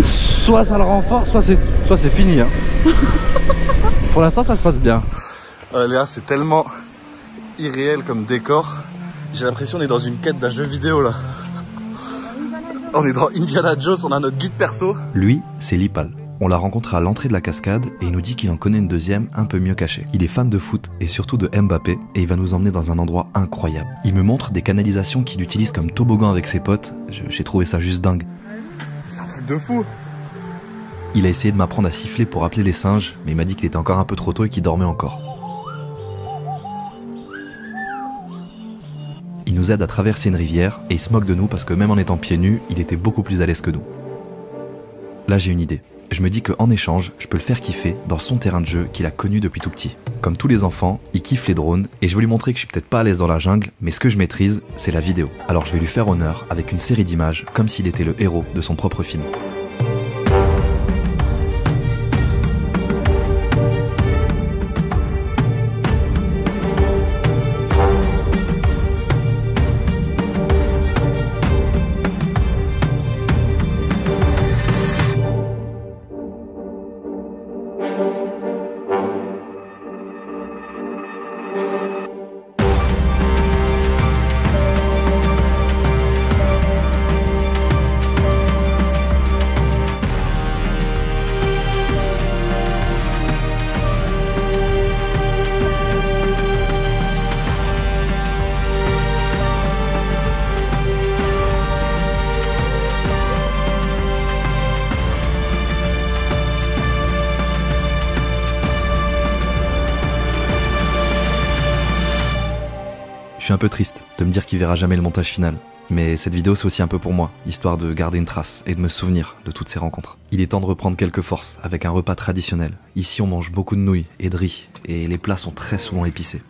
soit ça le renforce, soit c'est fini. Hein. Pour l'instant, ça se passe bien. Léa, c'est tellement irréel comme décor. J'ai l'impression qu'on est dans une quête d'un jeu vidéo là. On est dans Indiana Jones, on a notre guide perso. Lui, c'est Lipal. On l'a rencontré à l'entrée de la cascade et il nous dit qu'il en connaît une deuxième un peu mieux cachée. Il est fan de foot et surtout de Mbappé et il va nous emmener dans un endroit incroyable. Il me montre des canalisations qu'il utilise comme toboggan avec ses potes. J'ai trouvé ça juste dingue. C'est un truc de fou. Il a essayé de m'apprendre à siffler pour appeler les singes, mais il m'a dit qu'il était encore un peu trop tôt et qu'il dormait encore. Il nous aide à traverser une rivière et il se moque de nous parce que même en étant pieds nus, il était beaucoup plus à l'aise que nous. Là j'ai une idée. Je me dis qu'en échange, je peux le faire kiffer dans son terrain de jeu qu'il a connu depuis tout petit. Comme tous les enfants, il kiffe les drones et je veux lui montrer que je suis peut-être pas à l'aise dans la jungle, mais ce que je maîtrise, c'est la vidéo. Alors je vais lui faire honneur avec une série d'images comme s'il était le héros de son propre film. Je suis un peu triste de me dire qu'il verra jamais le montage final. Mais cette vidéo c'est aussi un peu pour moi, histoire de garder une trace et de me souvenir de toutes ces rencontres. Il est temps de reprendre quelques forces avec un repas traditionnel. Ici on mange beaucoup de nouilles et de riz, et les plats sont très souvent épicés.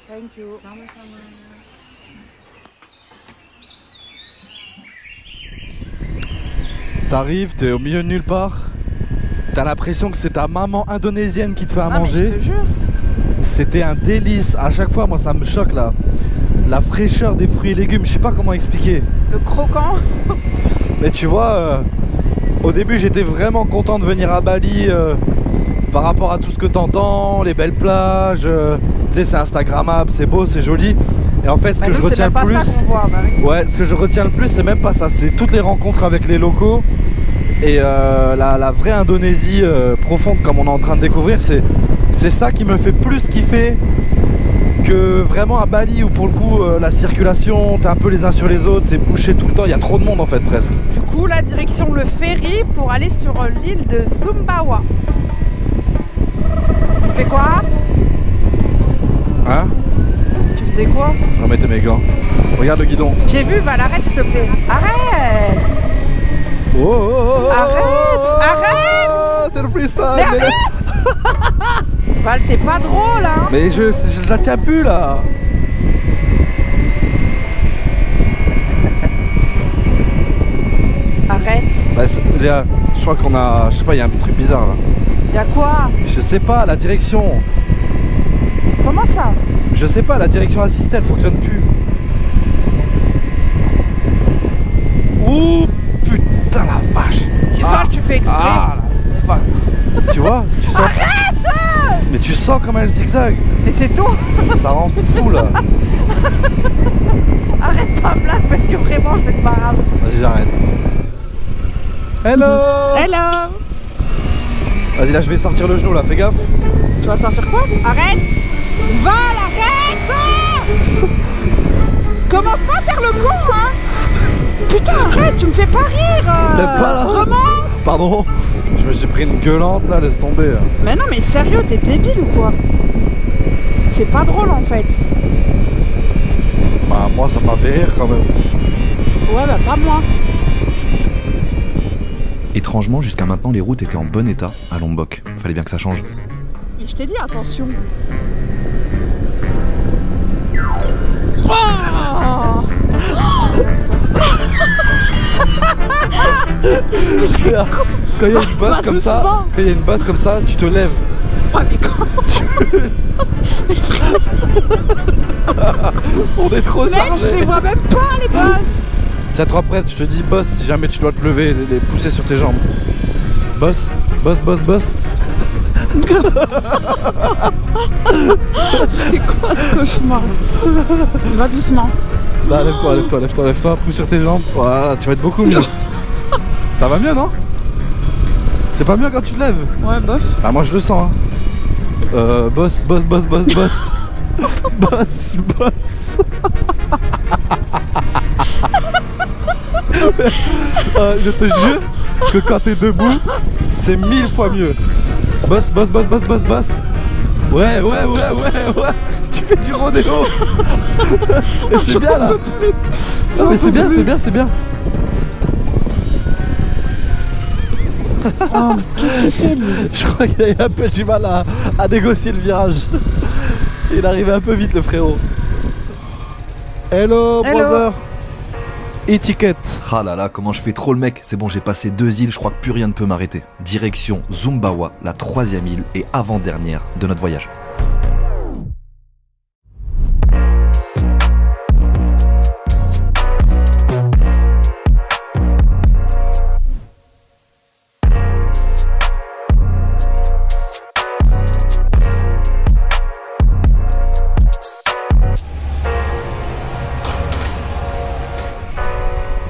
Thank you. T'arrives, t'es au milieu de nulle part. T'as l'impression que c'est ta maman indonésienne qui te fait à manger. Mais je te jure. C'était un délice. À chaque fois, moi, ça me choque là. La fraîcheur des fruits et légumes, je sais pas comment expliquer. Le croquant. Mais tu vois, au début, j'étais vraiment content de venir à Bali par rapport à tout ce que t'entends, les belles plages. Tu sais, c'est instagrammable, c'est beau, c'est joli. Et en fait, ce que je retiens le plus, ouais, ce que je retiens le plus, c'est même pas ça. C'est toutes les rencontres avec les locaux et la vraie Indonésie profonde, comme on est en train de découvrir. C'est ça qui me fait plus kiffer que vraiment à Bali où pour le coup la circulation, t'es un peu les uns sur les autres, c'est bouché tout le temps, il y a trop de monde en fait presque. Du coup la direction le ferry pour aller sur l'île de Sumbawa. Tu fais quoi? Hein? Tu faisais quoi? Je remettais mes gants. Regarde le guidon. J'ai vu, Val, arrête s'il te plaît. Arrête! Arrête! C'est le freestyle! Mais arrête! Val, t'es pas drôle, hein? Mais je la tiens plus là! Arrête! Bah, Léa, je crois qu'on a. Je sais pas, il y a un truc bizarre là. Y'a quoi? Je sais pas, la direction. Comment ça? Je sais pas, la direction assistée elle fonctionne plus. Ouh putain la vache! Val, tu fais exprès? Ah la vache! Tu vois? Tu sens... Arrête! Mais tu sens comme elle zigzag! Mais c'est toi! Ça rend fou là! Arrête ta blague parce que vraiment je vais te marrer. Vas-y, j'arrête. Hello! Hello! Vas-y, là je vais sortir le genou là, fais gaffe! Tu vas sortir quoi? Arrête! Val, arrête! Commence pas à faire le con, hein! Putain, arrête, tu me fais pas rire! T'aimes pas là? Remonte! Pardon? Je me suis pris une gueulante là, laisse tomber. Mais non, mais sérieux, t'es débile ou quoi? C'est pas drôle en fait. Bah, moi ça m'a fait rire quand même. Ouais, bah pas moi. Étrangement, jusqu'à maintenant, les routes étaient en bon état à Lombok. Fallait bien que ça change. Mais je t'ai dit, attention. Quand il y a une bosse comme ça, quand il y a une bosse comme ça, tu te lèves. Ouais, mais comment On est trop Mec, chargés. je les vois même pas les bosses. Tiens-toi prête, je te dis boss si jamais tu dois te lever, les pousser sur tes jambes. Boss, boss, boss, boss. C'est quoi ce cauchemar? Va doucement. Là, lève-toi, lève-toi, lève-toi, lève-toi, pousse sur tes jambes. Voilà, tu vas être beaucoup mieux. Ça va mieux, non? C'est pas mieux quand tu te lèves? Ouais, bof. Ah, moi je le sens. Hein. Boss, boss, boss, boss, boss. Boss, boss. Je te jure que quand t'es debout, c'est 1000 fois mieux. Boss, boss, boss, boss, boss, boss. Ouais, ouais, ouais, ouais, ouais. Tu fais du rodéo. Et c'est bien là. Non mais c'est bien, c'est bien, c'est bien. Oh, mais qu'est-ce qu'il fait lui? Je crois qu'il a eu un peu du mal à négocier le virage. Il arrivait un peu vite le frérot. Hello, Hello. brother. Étiquette. Ah là là, comment je fais trop le mec. C'est bon, j'ai passé 2 îles, je crois que plus rien ne peut m'arrêter. Direction Sumbawa, la 3e île et avant-dernière de notre voyage.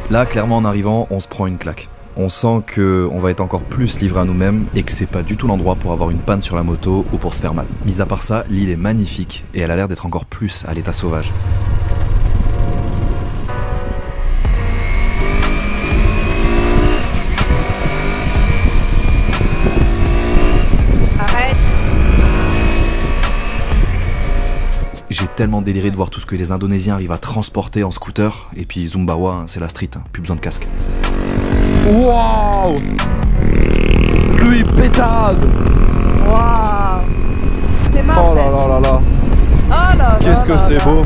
Là, clairement, en arrivant, on se prend une claque. On sent qu'on va être encore plus livré à nous-mêmes et que c'est pas du tout l'endroit pour avoir une panne sur la moto ou pour se faire mal. Mis à part ça, l'île est magnifique et elle a l'air d'être encore plus à l'état sauvage. Arrête. J'ai tellement déliré de voir tout ce que les Indonésiens arrivent à transporter en scooter. Et puis Sumbawa, hein, c'est la street, hein, plus besoin de casque. Waouh. Pluie pétale. Waouh. T'es marre. Oh là là là là. Oh là. Qu'est-ce que c'est beau.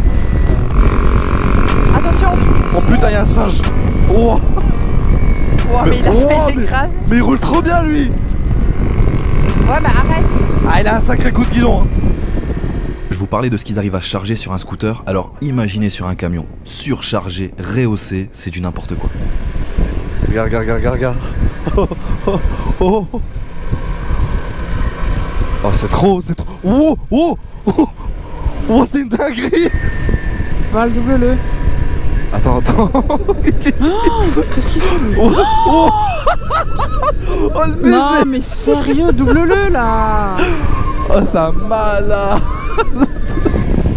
Attention. Oh putain, il y a un singe. Oh. Ouais, mais il a fait l'écrase. Mais il roule trop bien lui. Ouais, mais arrête. Ah, il a un sacré coup de guidon. Hein. Je vous parlais de ce qu'ils arrivent à charger sur un scooter, alors imaginez sur un camion, surchargé, rehaussé, c'est du n'importe quoi. Regarde, regarde, regarde, regarde. Oh, oh, oh, oh. Oh, c'est trop, c'est trop. Oh, oh, oh, oh, c'est une dinguerie. Val, double-le. Attends, attends. Qu'est-ce qu'il fait lui? Oh, oh. Oh, le baiser. Non, mais sérieux, double-le là. Oh, ça malade.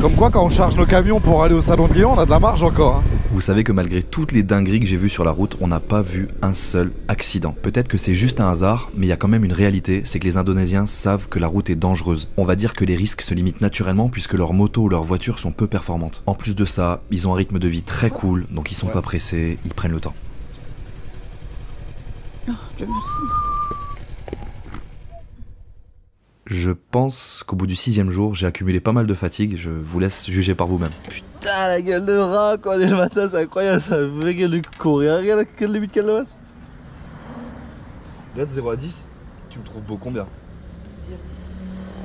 Comme quoi, quand on charge nos camions pour aller au salon de Lyon, on a de la marge encore. Hein. Vous savez que malgré toutes les dingueries que j'ai vues sur la route, on n'a pas vu un seul accident. Peut-être que c'est juste un hasard, mais il y a quand même une réalité, c'est que les Indonésiens savent que la route est dangereuse. On va dire que les risques se limitent naturellement puisque leurs motos ou leurs voitures sont peu performantes. En plus de ça, ils ont un rythme de vie très cool, donc ils sont pas pressés, ils prennent le temps. Oh, Dieu merci. Je pense qu'au bout du 6e jour, j'ai accumulé pas mal de fatigue, je vous laisse juger par vous-même. Putain, la gueule de rat, quoi, dès le matin, c'est incroyable, ça vraie gueule de courir. Regarde quelle limite qu'elle passe. Regarde, 0 à 10, tu me trouves beau combien? 0.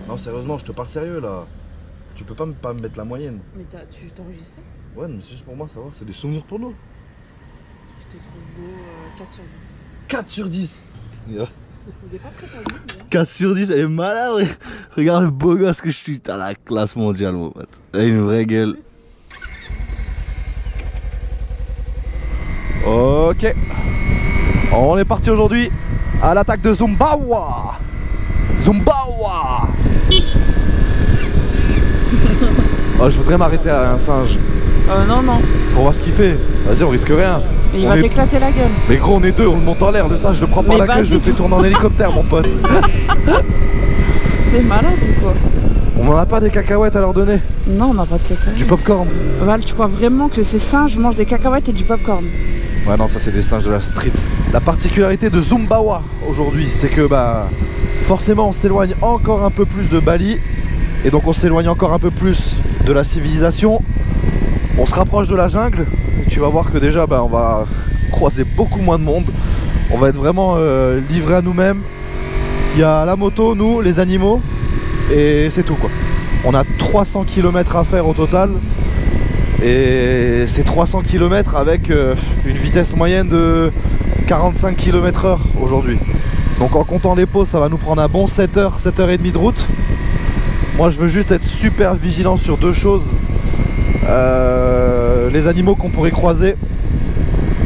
Non, sérieusement, je te parle sérieux là. Tu peux pas me mettre la moyenne. Mais tu t'enregistres ça? Ouais, mais c'est juste pour moi, savoir, c'est des souvenirs pour nous. Je te trouve beau 4 sur 10. 4 sur 10. Yeah. Il est pas très tendu, mais... 4 sur 10, elle est malade. Regarde le beau gosse que je suis. T'as la classe mondiale, mon pote. Elle a une vraie gueule. Ok. On est parti aujourd'hui à l'attaque de Sumbawa. Sumbawa. Oh, je voudrais m'arrêter à un singe. Non, non. Pour voir ce qu'il fait. Vas-y, on risque rien. Mais il On va est- t'éclater la gueule. Mais gros, on est deux, on le monte en l'air. Le singe, je le prends par Mais la queue, je le vas-y, fais tourner en hélicoptère, mon pote. T'es malade ou quoi? On n'en a pas des cacahuètes à leur donner? Non, on n'a pas de cacahuètes. Du popcorn? Val, tu crois vraiment que ces singes mangent des cacahuètes et du popcorn? Ouais, non, ça c'est des singes de la street. La particularité de Sumbawa aujourd'hui, c'est que bah forcément on s'éloigne encore un peu plus de Bali. Et donc on s'éloigne encore un peu plus de la civilisation. On se rapproche de la jungle. Et tu vas voir que déjà bah, on va croiser beaucoup moins de monde. On va être vraiment livrés à nous-mêmes. Il y a la moto, nous, les animaux, et c'est tout quoi. On a 300 km à faire au total. Et c'est 300 km avec une vitesse moyenne de 45 km/h aujourd'hui. Donc en comptant les pauses, ça va nous prendre un bon 7h, 7h30 de route. Moi je veux juste être super vigilant sur deux choses. Les animaux qu'on pourrait croiser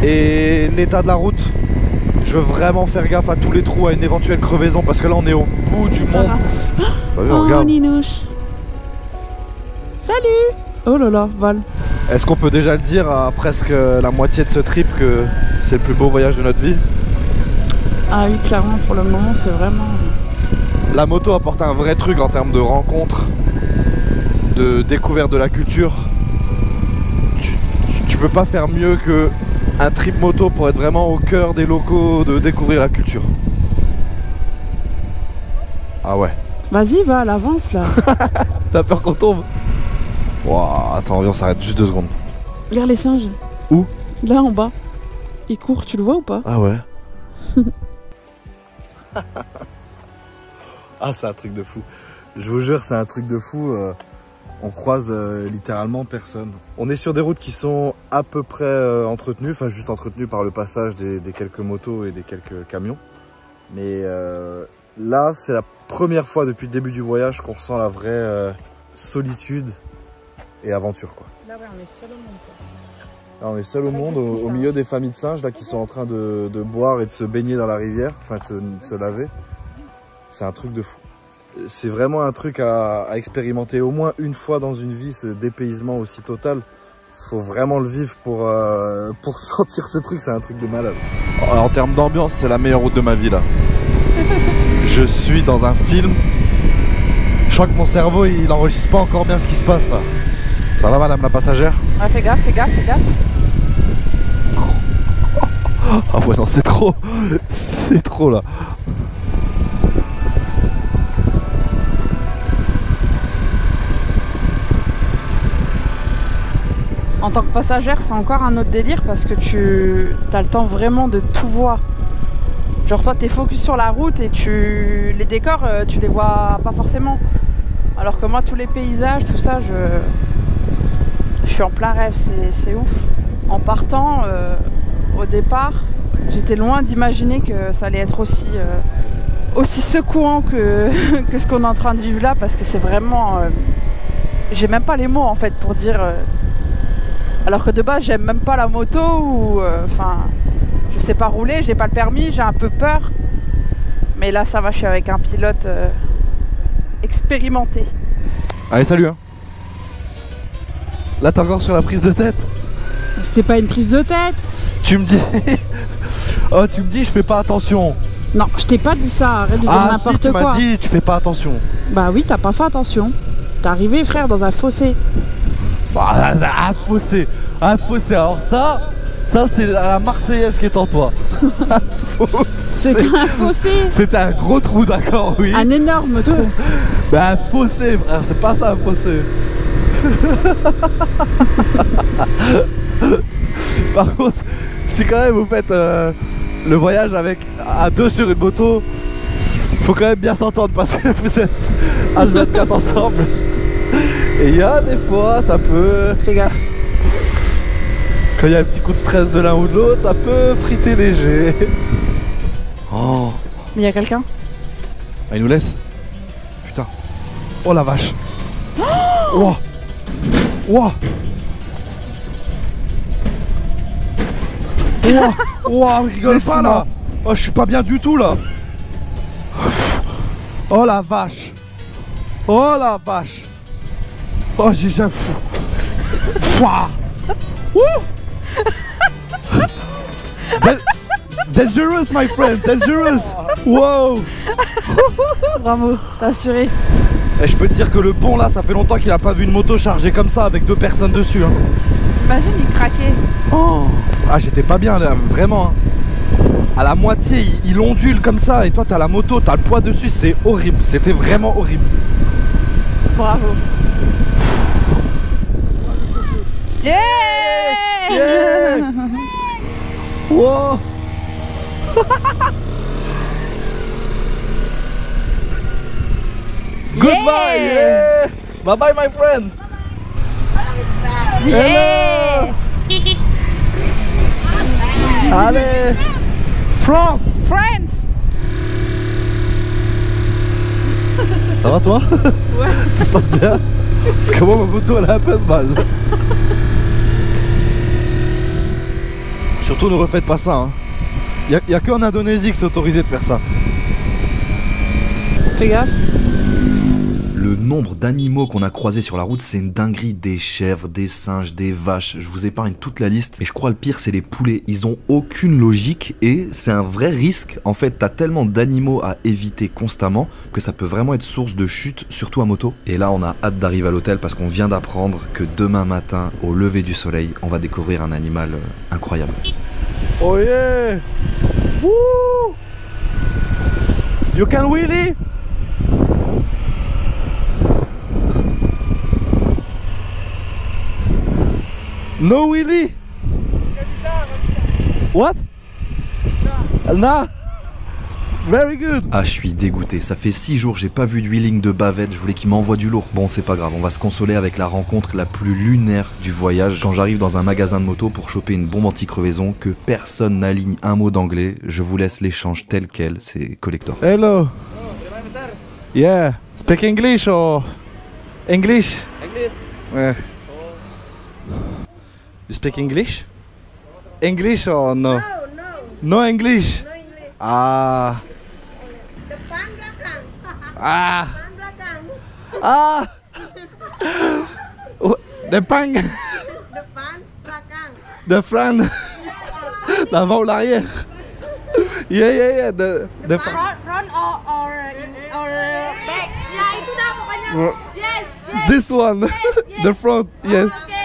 et l'état de la route. Je veux vraiment faire gaffe à tous les trous, à une éventuelle crevaison, parce que là on est au bout du monde. Bah oui, regarde. Ninouche. Salut. Oh là là, Val. Est-ce qu'on peut déjà le dire à presque la moitié de ce trip que c'est le plus beau voyage de notre vie? Ah oui, clairement, pour le moment, c'est vraiment... La moto apporte un vrai truc en termes de rencontres, de découverte de la culture. Tu peux pas faire mieux que un trip moto pour être vraiment au cœur des locaux, de découvrir la culture. Ah ouais. Vas-y, Val, avance là. T'as peur qu'on tombe? Wow, attends, viens, on s'arrête juste 2 secondes. Regarde les singes. Où? Là en bas. Ils courent, tu le vois ou pas? Ah ouais. Ah, c'est un truc de fou. Je vous jure, c'est un truc de fou. On croise littéralement personne. On est sur des routes qui sont à peu près entretenues, enfin juste entretenues par le passage des quelques motos et des quelques camions. Mais là, c'est la première fois depuis le début du voyage qu'on ressent la vraie solitude et aventure, quoi. Là, ouais, on est seul au monde, quoi. Là, on est seul au monde, au milieu des familles de singes là, qui sont en train de boire et de se baigner dans la rivière, enfin de se laver. C'est un truc de fou. C'est vraiment un truc à expérimenter au moins une fois dans une vie, ce dépaysement aussi total. Faut vraiment le vivre pour sentir ce truc, c'est un truc de malade. En termes d'ambiance, c'est la meilleure route de ma vie là. Je suis dans un film. Je crois que mon cerveau il enregistre pas encore bien ce qui se passe là. Ça va madame la passagère? Ouais, fais gaffe, fais gaffe, fais gaffe. Ah ouais non c'est trop. C'est trop là. En tant que passagère, c'est encore un autre délire parce que tu as le temps vraiment de tout voir. Genre toi, t'es focus sur la route et les décors, tu les vois pas forcément. Alors que moi, tous les paysages, tout ça, je suis en plein rêve, c'est ouf. En partant, au départ, j'étais loin d'imaginer que ça allait être aussi secouant que ce qu'on est en train de vivre là, parce que c'est vraiment... j'ai même pas les mots en fait pour dire... alors que de base, j'aime même pas la moto ou... Enfin, je sais pas rouler, j'ai pas le permis, j'ai un peu peur. Mais là, ça va, je suis avec un pilote expérimenté. Allez, salut hein. Là, t'es encore sur la prise de tête. C'était pas une prise de tête. Tu me dis... oh, tu me dis, je fais pas attention. Non, je t'ai pas dit ça, arrête de dire n'importe si, tu quoi. m'as dit, tu fais pas attention. Bah oui, t'as pas fait attention. T'es arrivé, frère, dans un fossé. Bah, un fossé. Un fossé, alors ça c'est la Marseillaise qui est en toi. Un fossé. C'était un fossé. C'était un gros trou, d'accord, oui. Un énorme trou. Bah un fossé, frère, c'est pas ça un fossé. Par contre, si quand même vous faites le voyage à deux sur une moto, faut quand même bien s'entendre parce que vous êtes H24 ensemble. Et il y a des fois, ça peut... Fais gaffe. Quand il y a un petit coup de stress de l'un ou de l'autre, ça peut friter léger. Oh. Mais il y a quelqu'un? Ah, il nous laisse? Putain. Oh la vache. Oh. Wow. Wow, rigole pas là. Oh, je suis pas bien du tout là. Oh la vache. Oh la vache. Oh, j'ai jamais... Dangerous, my friend, dangerous. Wow. Bravo, t'as assuré. Et je peux te dire que le pont là, ça fait longtemps qu'il a pas vu une moto chargée comme ça avec 2 personnes dessus. Hein. Imagine, il craquait. Oh. Ah, j'étais pas bien là, vraiment. Hein. À la moitié, il ondule comme ça et toi t'as la moto, t'as le poids dessus, c'est horrible. C'était vraiment horrible. Bravo. Yeah, yeah. Wow. Goodbye, yeah. Bye bye my friend. Yeah. Allez, France. France. Ça va toi? Ouais. Tout se passe bien? Parce que moi ma moto elle a un peu de mal. Surtout ne refaites pas ça hein. Y a qu'en Indonésie que c'est autorisé de faire ça. Fais gaffe. Le nombre d'animaux qu'on a croisés sur la route, c'est une dinguerie. Des chèvres, des singes, des vaches. Je vous épargne toute la liste. Et je crois le pire, c'est les poulets. Ils ont aucune logique et c'est un vrai risque. En fait, t'as tellement d'animaux à éviter constamment que ça peut vraiment être source de chute, surtout à moto. Et là, on a hâte d'arriver à l'hôtel parce qu'on vient d'apprendre que demain matin, au lever du soleil, on va découvrir un animal incroyable. Oh yeah! Woo! You can wheelie? No wheelie? What? Nah. Very good. Ah, je suis dégoûté. Ça fait 6 jours, j'ai pas vu de wheeling de bavette. Je voulais qu'il m'envoie du lourd. Bon, c'est pas grave. On va se consoler avec la rencontre la plus lunaire du voyage. Quand j'arrive dans un magasin de moto pour choper une bombe anti-crevaison, que personne n'aligne un mot d'anglais, je vous laisse l'échange tel quel. C'est collector. Hello. Yeah. Speak English or English? English. Yeah. You speak English? English or no? No. No English. No English. Ah. Depan belakang. Ah. Depan belakang. Ah. Oh, depan. Depan belakang. De front. L'avant ou l'arrière. Yeah. The front. Front or back. Ya itu dah pokoknya. Yes. This one. Yes. The front. Yes. Okay.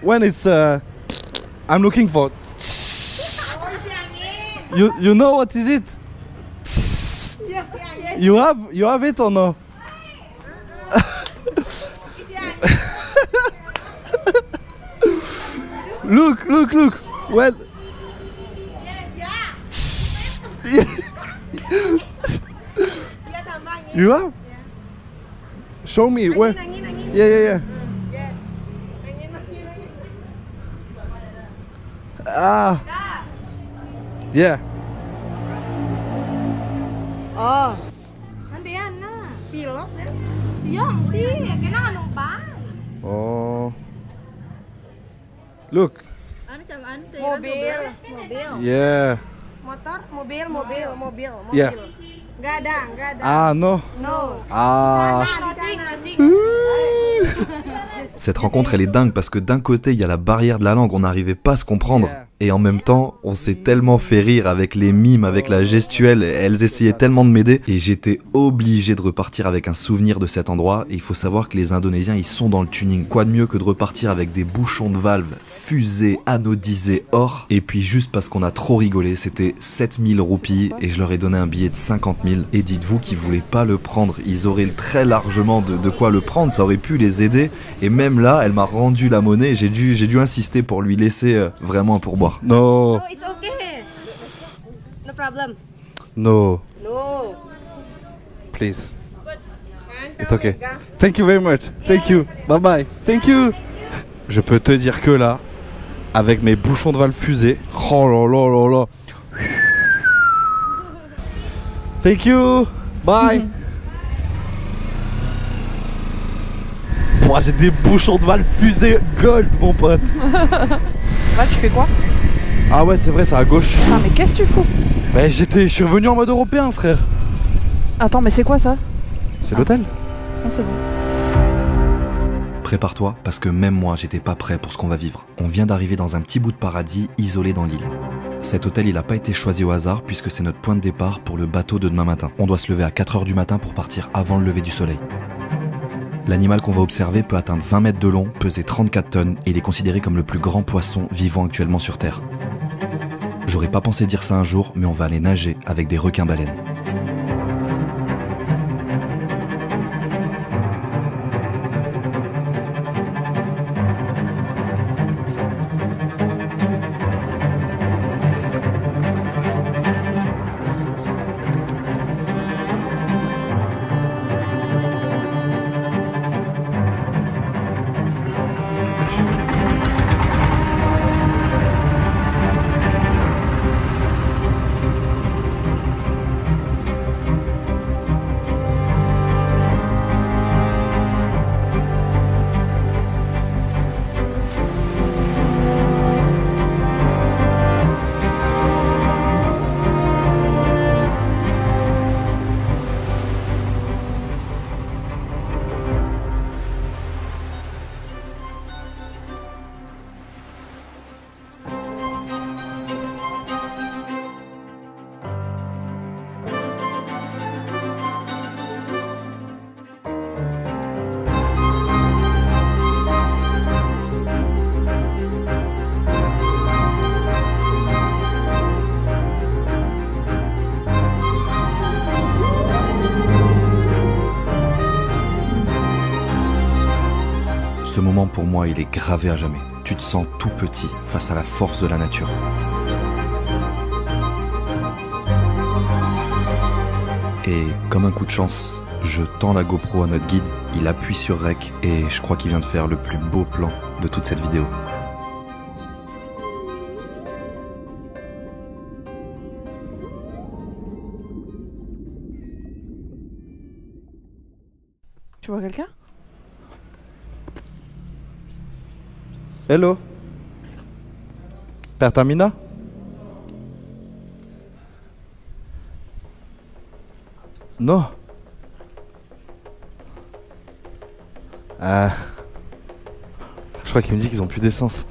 When it's I'm looking for. You know what is it? You have it or no? Look. Well. You have? Show me where. Yeah. Ah. Yeah. Oh. Nanti Ana. Pilok ya? Siang sih, kena numpang. Oh. Look. Mobil. Yeah. Motor, mobil. Yeah. Nggak ada. Ah no. No. Ah. Cette rencontre, elle est dingue parce que d'un côté, il y a la barrière de la langue, on n'arrivait pas à se comprendre. Et en même temps, on s'est tellement fait rire avec les mimes, avec la gestuelle. Elles essayaient tellement de m'aider. Et j'étais obligé de repartir avec un souvenir de cet endroit. Et il faut savoir que les Indonésiens, ils sont dans le tuning. Quoi de mieux que de repartir avec des bouchons de valve fusés, anodisés, or. Et puis juste parce qu'on a trop rigolé, c'était 7000 roupies. Et je leur ai donné un billet de 50 000. Et dites-vous qu'ils voulaient pas le prendre. Ils auraient très largement de quoi le prendre. Ça aurait pu les aider. Et même là, elle m'a rendu la monnaie. J'ai dû insister pour lui laisser vraiment un pourboire. No. Oh, it's okay. No problem. No. No. Please. It's okay. Thank you very much. Thank you. Bye bye. Thank you. Je peux te dire que là, avec mes bouchons de valve fusés, oh là. Thank you. Bye. Bon, j'ai des bouchons de valve fusés gold, mon pote. Là, tu fais quoi? Ah ouais, c'est vrai, c'est à gauche. Putain, mais qu'est-ce que tu fous? Mais je suis revenu en mode européen, frère. Attends, mais c'est quoi ça? C'est l'hôtel. Ah, c'est bon. Prépare-toi, parce que même moi, j'étais pas prêt pour ce qu'on va vivre. On vient d'arriver dans un petit bout de paradis isolé dans l'île. Cet hôtel, il a pas été choisi au hasard puisque c'est notre point de départ pour le bateau de demain matin. On doit se lever à 4 h du matin pour partir avant le lever du soleil. L'animal qu'on va observer peut atteindre 20 mètres de long, peser 34 tonnes et il est considéré comme le plus grand poisson vivant actuellement sur Terre. J'aurais pas pensé dire ça un jour, mais on va aller nager avec des requins-baleines. Ce moment pour moi, il est gravé à jamais. Tu te sens tout petit face à la force de la nature. Et comme un coup de chance, je tends la GoPro à notre guide, il appuie sur Rec et je crois qu'il vient de faire le plus beau plan de toute cette vidéo. Tu vois quelqu'un? Hello. Pertamina? Non. Je crois qu'il me dit qu'ils ont plus d'essence.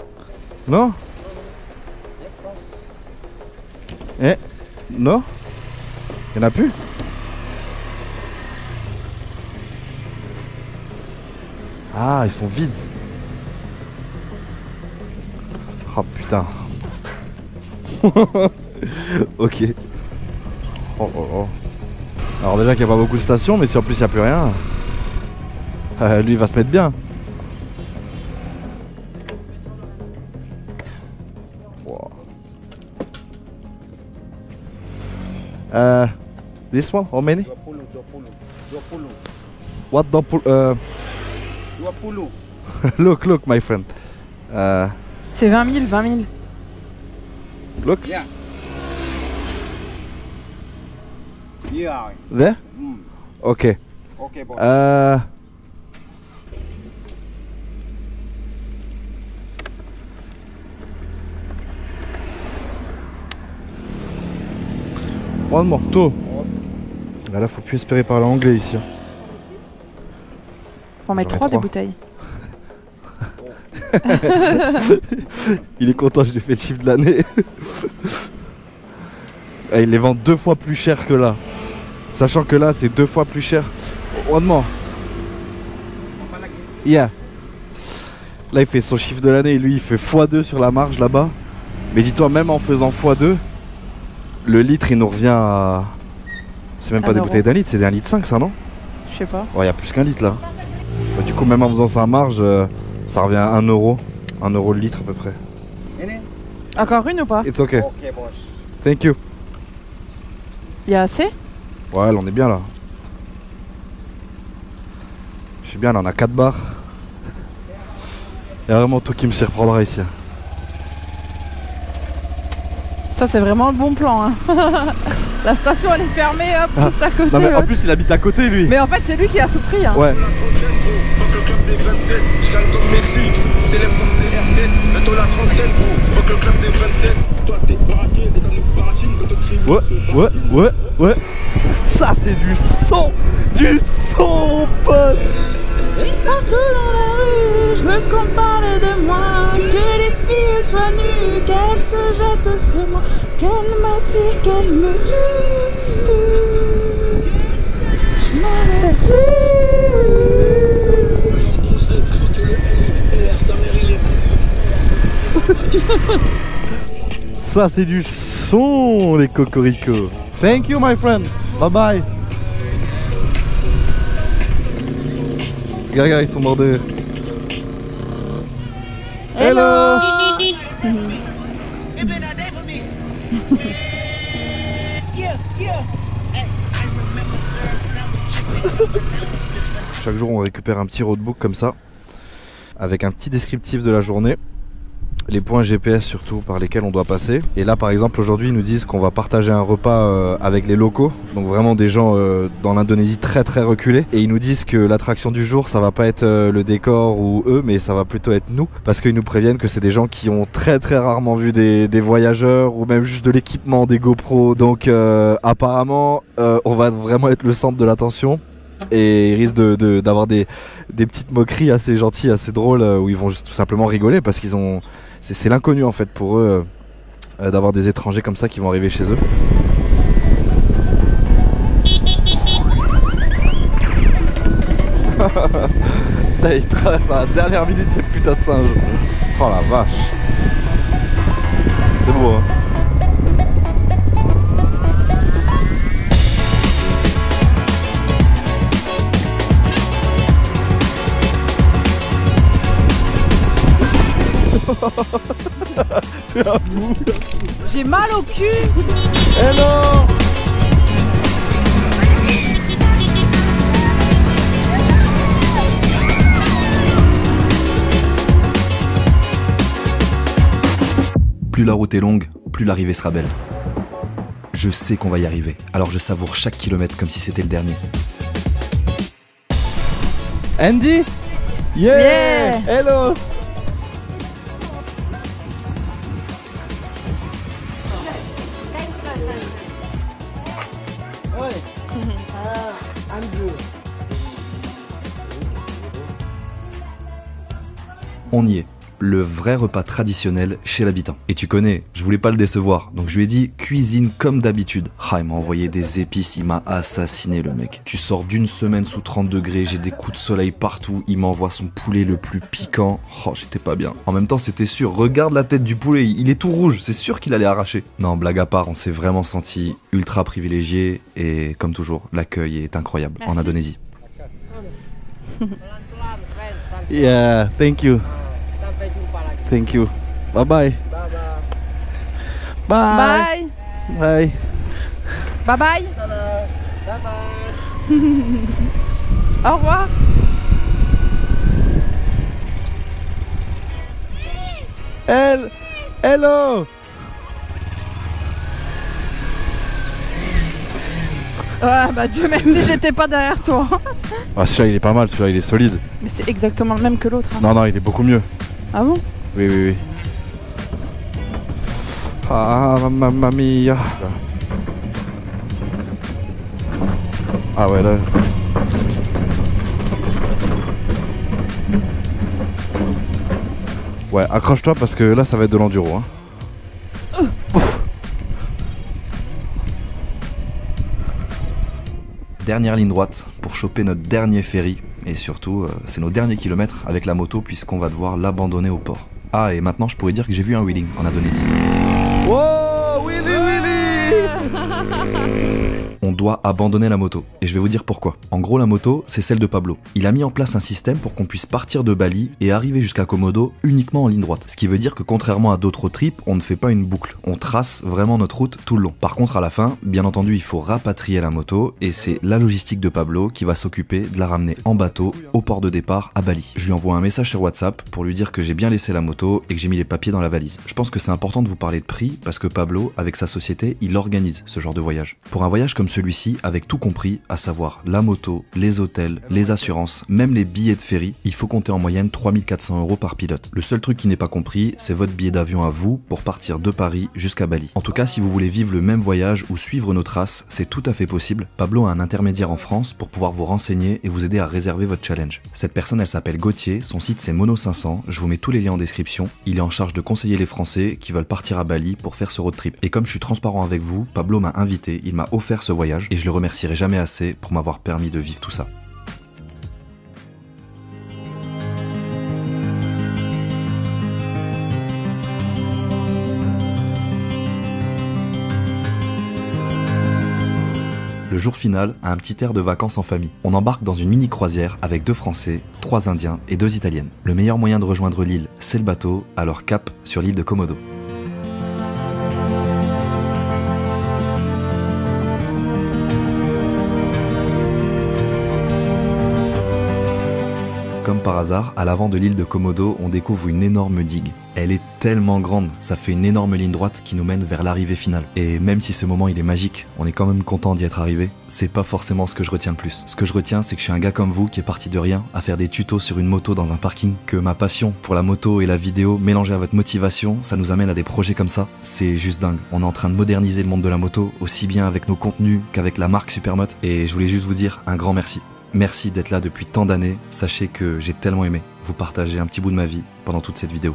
Non? Eh? Non? Il y en a plus? Ah, ils sont vides. Oh putain. Ok. Oh oh oh. Alors déjà qu'il n'y a pas beaucoup de stations, mais si en plus il n'y a plus rien, lui il va se mettre bien. Wow. This one, how many? 20. What the look my friend. C'est 20 000, 20 000. Look. Yeah. Yeah. There? Ok. Okay, boy. One more, two. Ah, là faut plus espérer parler anglais ici. Faut en mettre J'en ai 3 des trois. bouteilles. Il est content, je l'ai fait chiffre de l'année. Et il les vend 2 fois plus cher que là. Sachant que là c'est 2 fois plus cher. One more. Yeah. Là il fait son chiffre de l'année et lui il fait x2 sur la marge là-bas. Mais dis-toi, même en faisant x2, le litre il nous revient à... C'est même pas des bouteilles d'un litre, c'est des 1,5 litre ça, non? Je sais pas. Ouais, il y a plus qu'un litre là. Bah, du coup même en faisant sa marge, ça revient à 1 euro. 1 euro le litre à peu près. Encore une ou pas? It's okay. Okay, boss. Thank you. Il y a assez? Ouais, là on est bien là. Je suis bien là, on a 4 bars. Il y a vraiment tout qui me surprendra ici. Ça c'est vraiment le bon plan hein. La station elle est fermée, hop, juste à côté. Non mais en hop. plus il habite à côté lui. Mais en fait c'est lui qui a tout pris hein. Ouais. Fuck le club des 27, je gagne comme Messi. Célèbre comme CR7, bientôt la trentaine. Fuck le club des 27, toi t'es baraqué, les années baratines, bientôt crime. Ouais. Ça c'est du son, mon pote. Partout dans la rue, je veux qu'on parle de moi. Que les filles soient nues, qu'elles se jettent sur moi. Qu'elles m'attirent, qu'elles me tuent. Je m'en vais Ça c'est du son les cocoricots. Thank you my friend. Bye bye. Regarde, ils sont morts de... Hello. Chaque jour on récupère un petit roadbook comme ça, avec un petit descriptif de la journée, les points GPS surtout par lesquels on doit passer. Et là par exemple aujourd'hui ils nous disent qu'on va partager un repas avec les locaux, donc vraiment des gens dans l'Indonésie très reculés. Et ils nous disent que l'attraction du jour ça va pas être le décor ou eux, mais ça va plutôt être nous, parce qu'ils nous préviennent que c'est des gens qui ont très rarement vu des voyageurs ou même juste de l'équipement, des GoPro. Donc apparemment on va vraiment être le centre de l'attention. Et ils risquent d'avoir des petites moqueries assez gentilles, assez drôles, où ils vont juste tout simplement rigoler parce qu'ils ont... C'est l'inconnu en fait pour eux d'avoir des étrangers comme ça qui vont arriver chez eux. Il traverse à la dernière minute ces putains de singes. Oh la vache. C'est beau hein. T'es un fou. J'ai mal au cul. Hello. Plus la route est longue, plus l'arrivée sera belle. Je sais qu'on va y arriver, alors je savoure chaque kilomètre comme si c'était le dernier. Andy? Yeah! Hello! On y est. Le vrai repas traditionnel chez l'habitant. Et tu connais, je voulais pas le décevoir, donc je lui ai dit cuisine comme d'habitude. Ah, il m'a envoyé des épices, il m'a assassiné le mec. Tu sors d'une semaine sous 30 degrés, j'ai des coups de soleil partout, il m'envoie son poulet le plus piquant. Oh, j'étais pas bien. En même temps, c'était sûr, regarde la tête du poulet, il est tout rouge, c'est sûr qu'il allait arracher. Non, blague à part, on s'est vraiment senti ultra privilégié et comme toujours, l'accueil est incroyable. Merci. En Indonésie. Yeah, thank you. Thank you. Bye bye. Bye. Bye. Bye. Bye bye. Au revoir. Hello. Ouais, bah Dieu merci, j'étais pas derrière toi. Ah, celui-là il est pas mal, celui-là il est solide. Mais c'est exactement le même que l'autre. Hein. Non, il est beaucoup mieux. Ah bon? Oui. Ah, mamma mia. Ah ouais, là. Ouais, accroche-toi parce que là, ça va être de l'enduro. Hein. Dernière ligne droite pour choper notre dernier ferry. Et surtout, c'est nos derniers kilomètres avec la moto puisqu'on va devoir l'abandonner au port. Ah, et maintenant, je pourrais dire que j'ai vu un wheeling en Indonésie. Wow, Willy On doit abandonner la moto, et je vais vous dire pourquoi. En gros, la moto, c'est celle de Pablo. Il a mis en place un système pour qu'on puisse partir de Bali et arriver jusqu'à Komodo uniquement en ligne droite. Ce qui veut dire que contrairement à d'autres trips, on ne fait pas une boucle. On trace vraiment notre route tout le long. Par contre, à la fin, bien entendu, il faut rapatrier la moto, et c'est la logistique de Pablo qui va s'occuper de la ramener en bateau au port de départ à Bali. Je lui envoie un message sur WhatsApp pour lui dire que j'ai bien laissé la moto et que j'ai mis les papiers dans la valise. Je pense que c'est important de vous parler de prix parce que Pablo, avec sa société, il organise ce genre de voyage. Pour un voyage comme celui-ci, avec tout compris, à savoir la moto, les hôtels, les assurances, même les billets de ferry, il faut compter en moyenne 3400 € par pilote. Le seul truc qui n'est pas compris, c'est votre billet d'avion à vous pour partir de Paris jusqu'à Bali. En tout cas, si vous voulez vivre le même voyage ou suivre nos traces, c'est tout à fait possible. Pablo a un intermédiaire en France pour pouvoir vous renseigner et vous aider à réserver votre challenge. Cette personne, elle s'appelle Gauthier, son site c'est Mono500, je vous mets tous les liens en description. Il est en charge de conseiller les Français qui veulent partir à Bali pour faire ce road trip. Et comme je suis transparent avec vous, Pablo m'a invité, il m'a offert ce voyage et je le remercierai jamais assez pour m'avoir permis de vivre tout ça. Le jour final a un petit air de vacances en famille. On embarque dans une mini croisière avec 2 Français, 3 Indiens et 2 Italiennes. Le meilleur moyen de rejoindre l'île, c'est le bateau, alors cap sur l'île de Komodo. Comme par hasard, à l'avant de l'île de Komodo, on découvre une énorme digue. Elle est tellement grande, ça fait une énorme ligne droite qui nous mène vers l'arrivée finale. Et même si ce moment il est magique, on est quand même content d'y être arrivé, c'est pas forcément ce que je retiens le plus. Ce que je retiens, c'est que je suis un gars comme vous qui est parti de rien à faire des tutos sur une moto dans un parking, que ma passion pour la moto et la vidéo mélangée à votre motivation, ça nous amène à des projets comme ça. C'est juste dingue. On est en train de moderniser le monde de la moto, aussi bien avec nos contenus qu'avec la marque Supermote. Et je voulais juste vous dire un grand merci. Merci d'être là depuis tant d'années, sachez que j'ai tellement aimé vous partager un petit bout de ma vie pendant toute cette vidéo.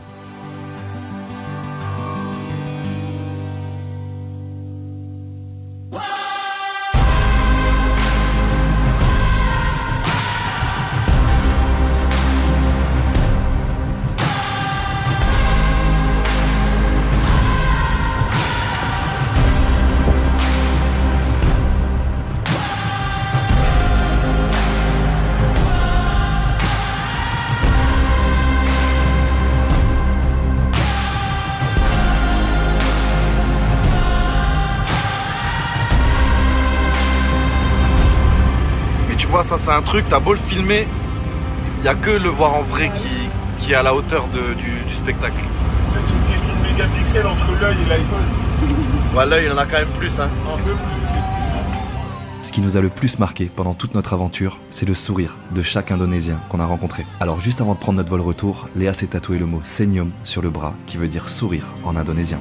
vois, ça c'est un truc, t'as beau le filmer, il n'y a que le voir en vrai qui est à la hauteur du spectacle. En fait, c'est une question de mégapixels entre l'œil et l'iPhone. Ouais, l'œil, il en a quand même plus, hein. Un peu plus. Ce qui nous a le plus marqué pendant toute notre aventure, c'est le sourire de chaque Indonésien qu'on a rencontré. Alors juste avant de prendre notre vol retour, Léa s'est tatoué le mot senyum sur le bras, qui veut dire sourire en indonésien.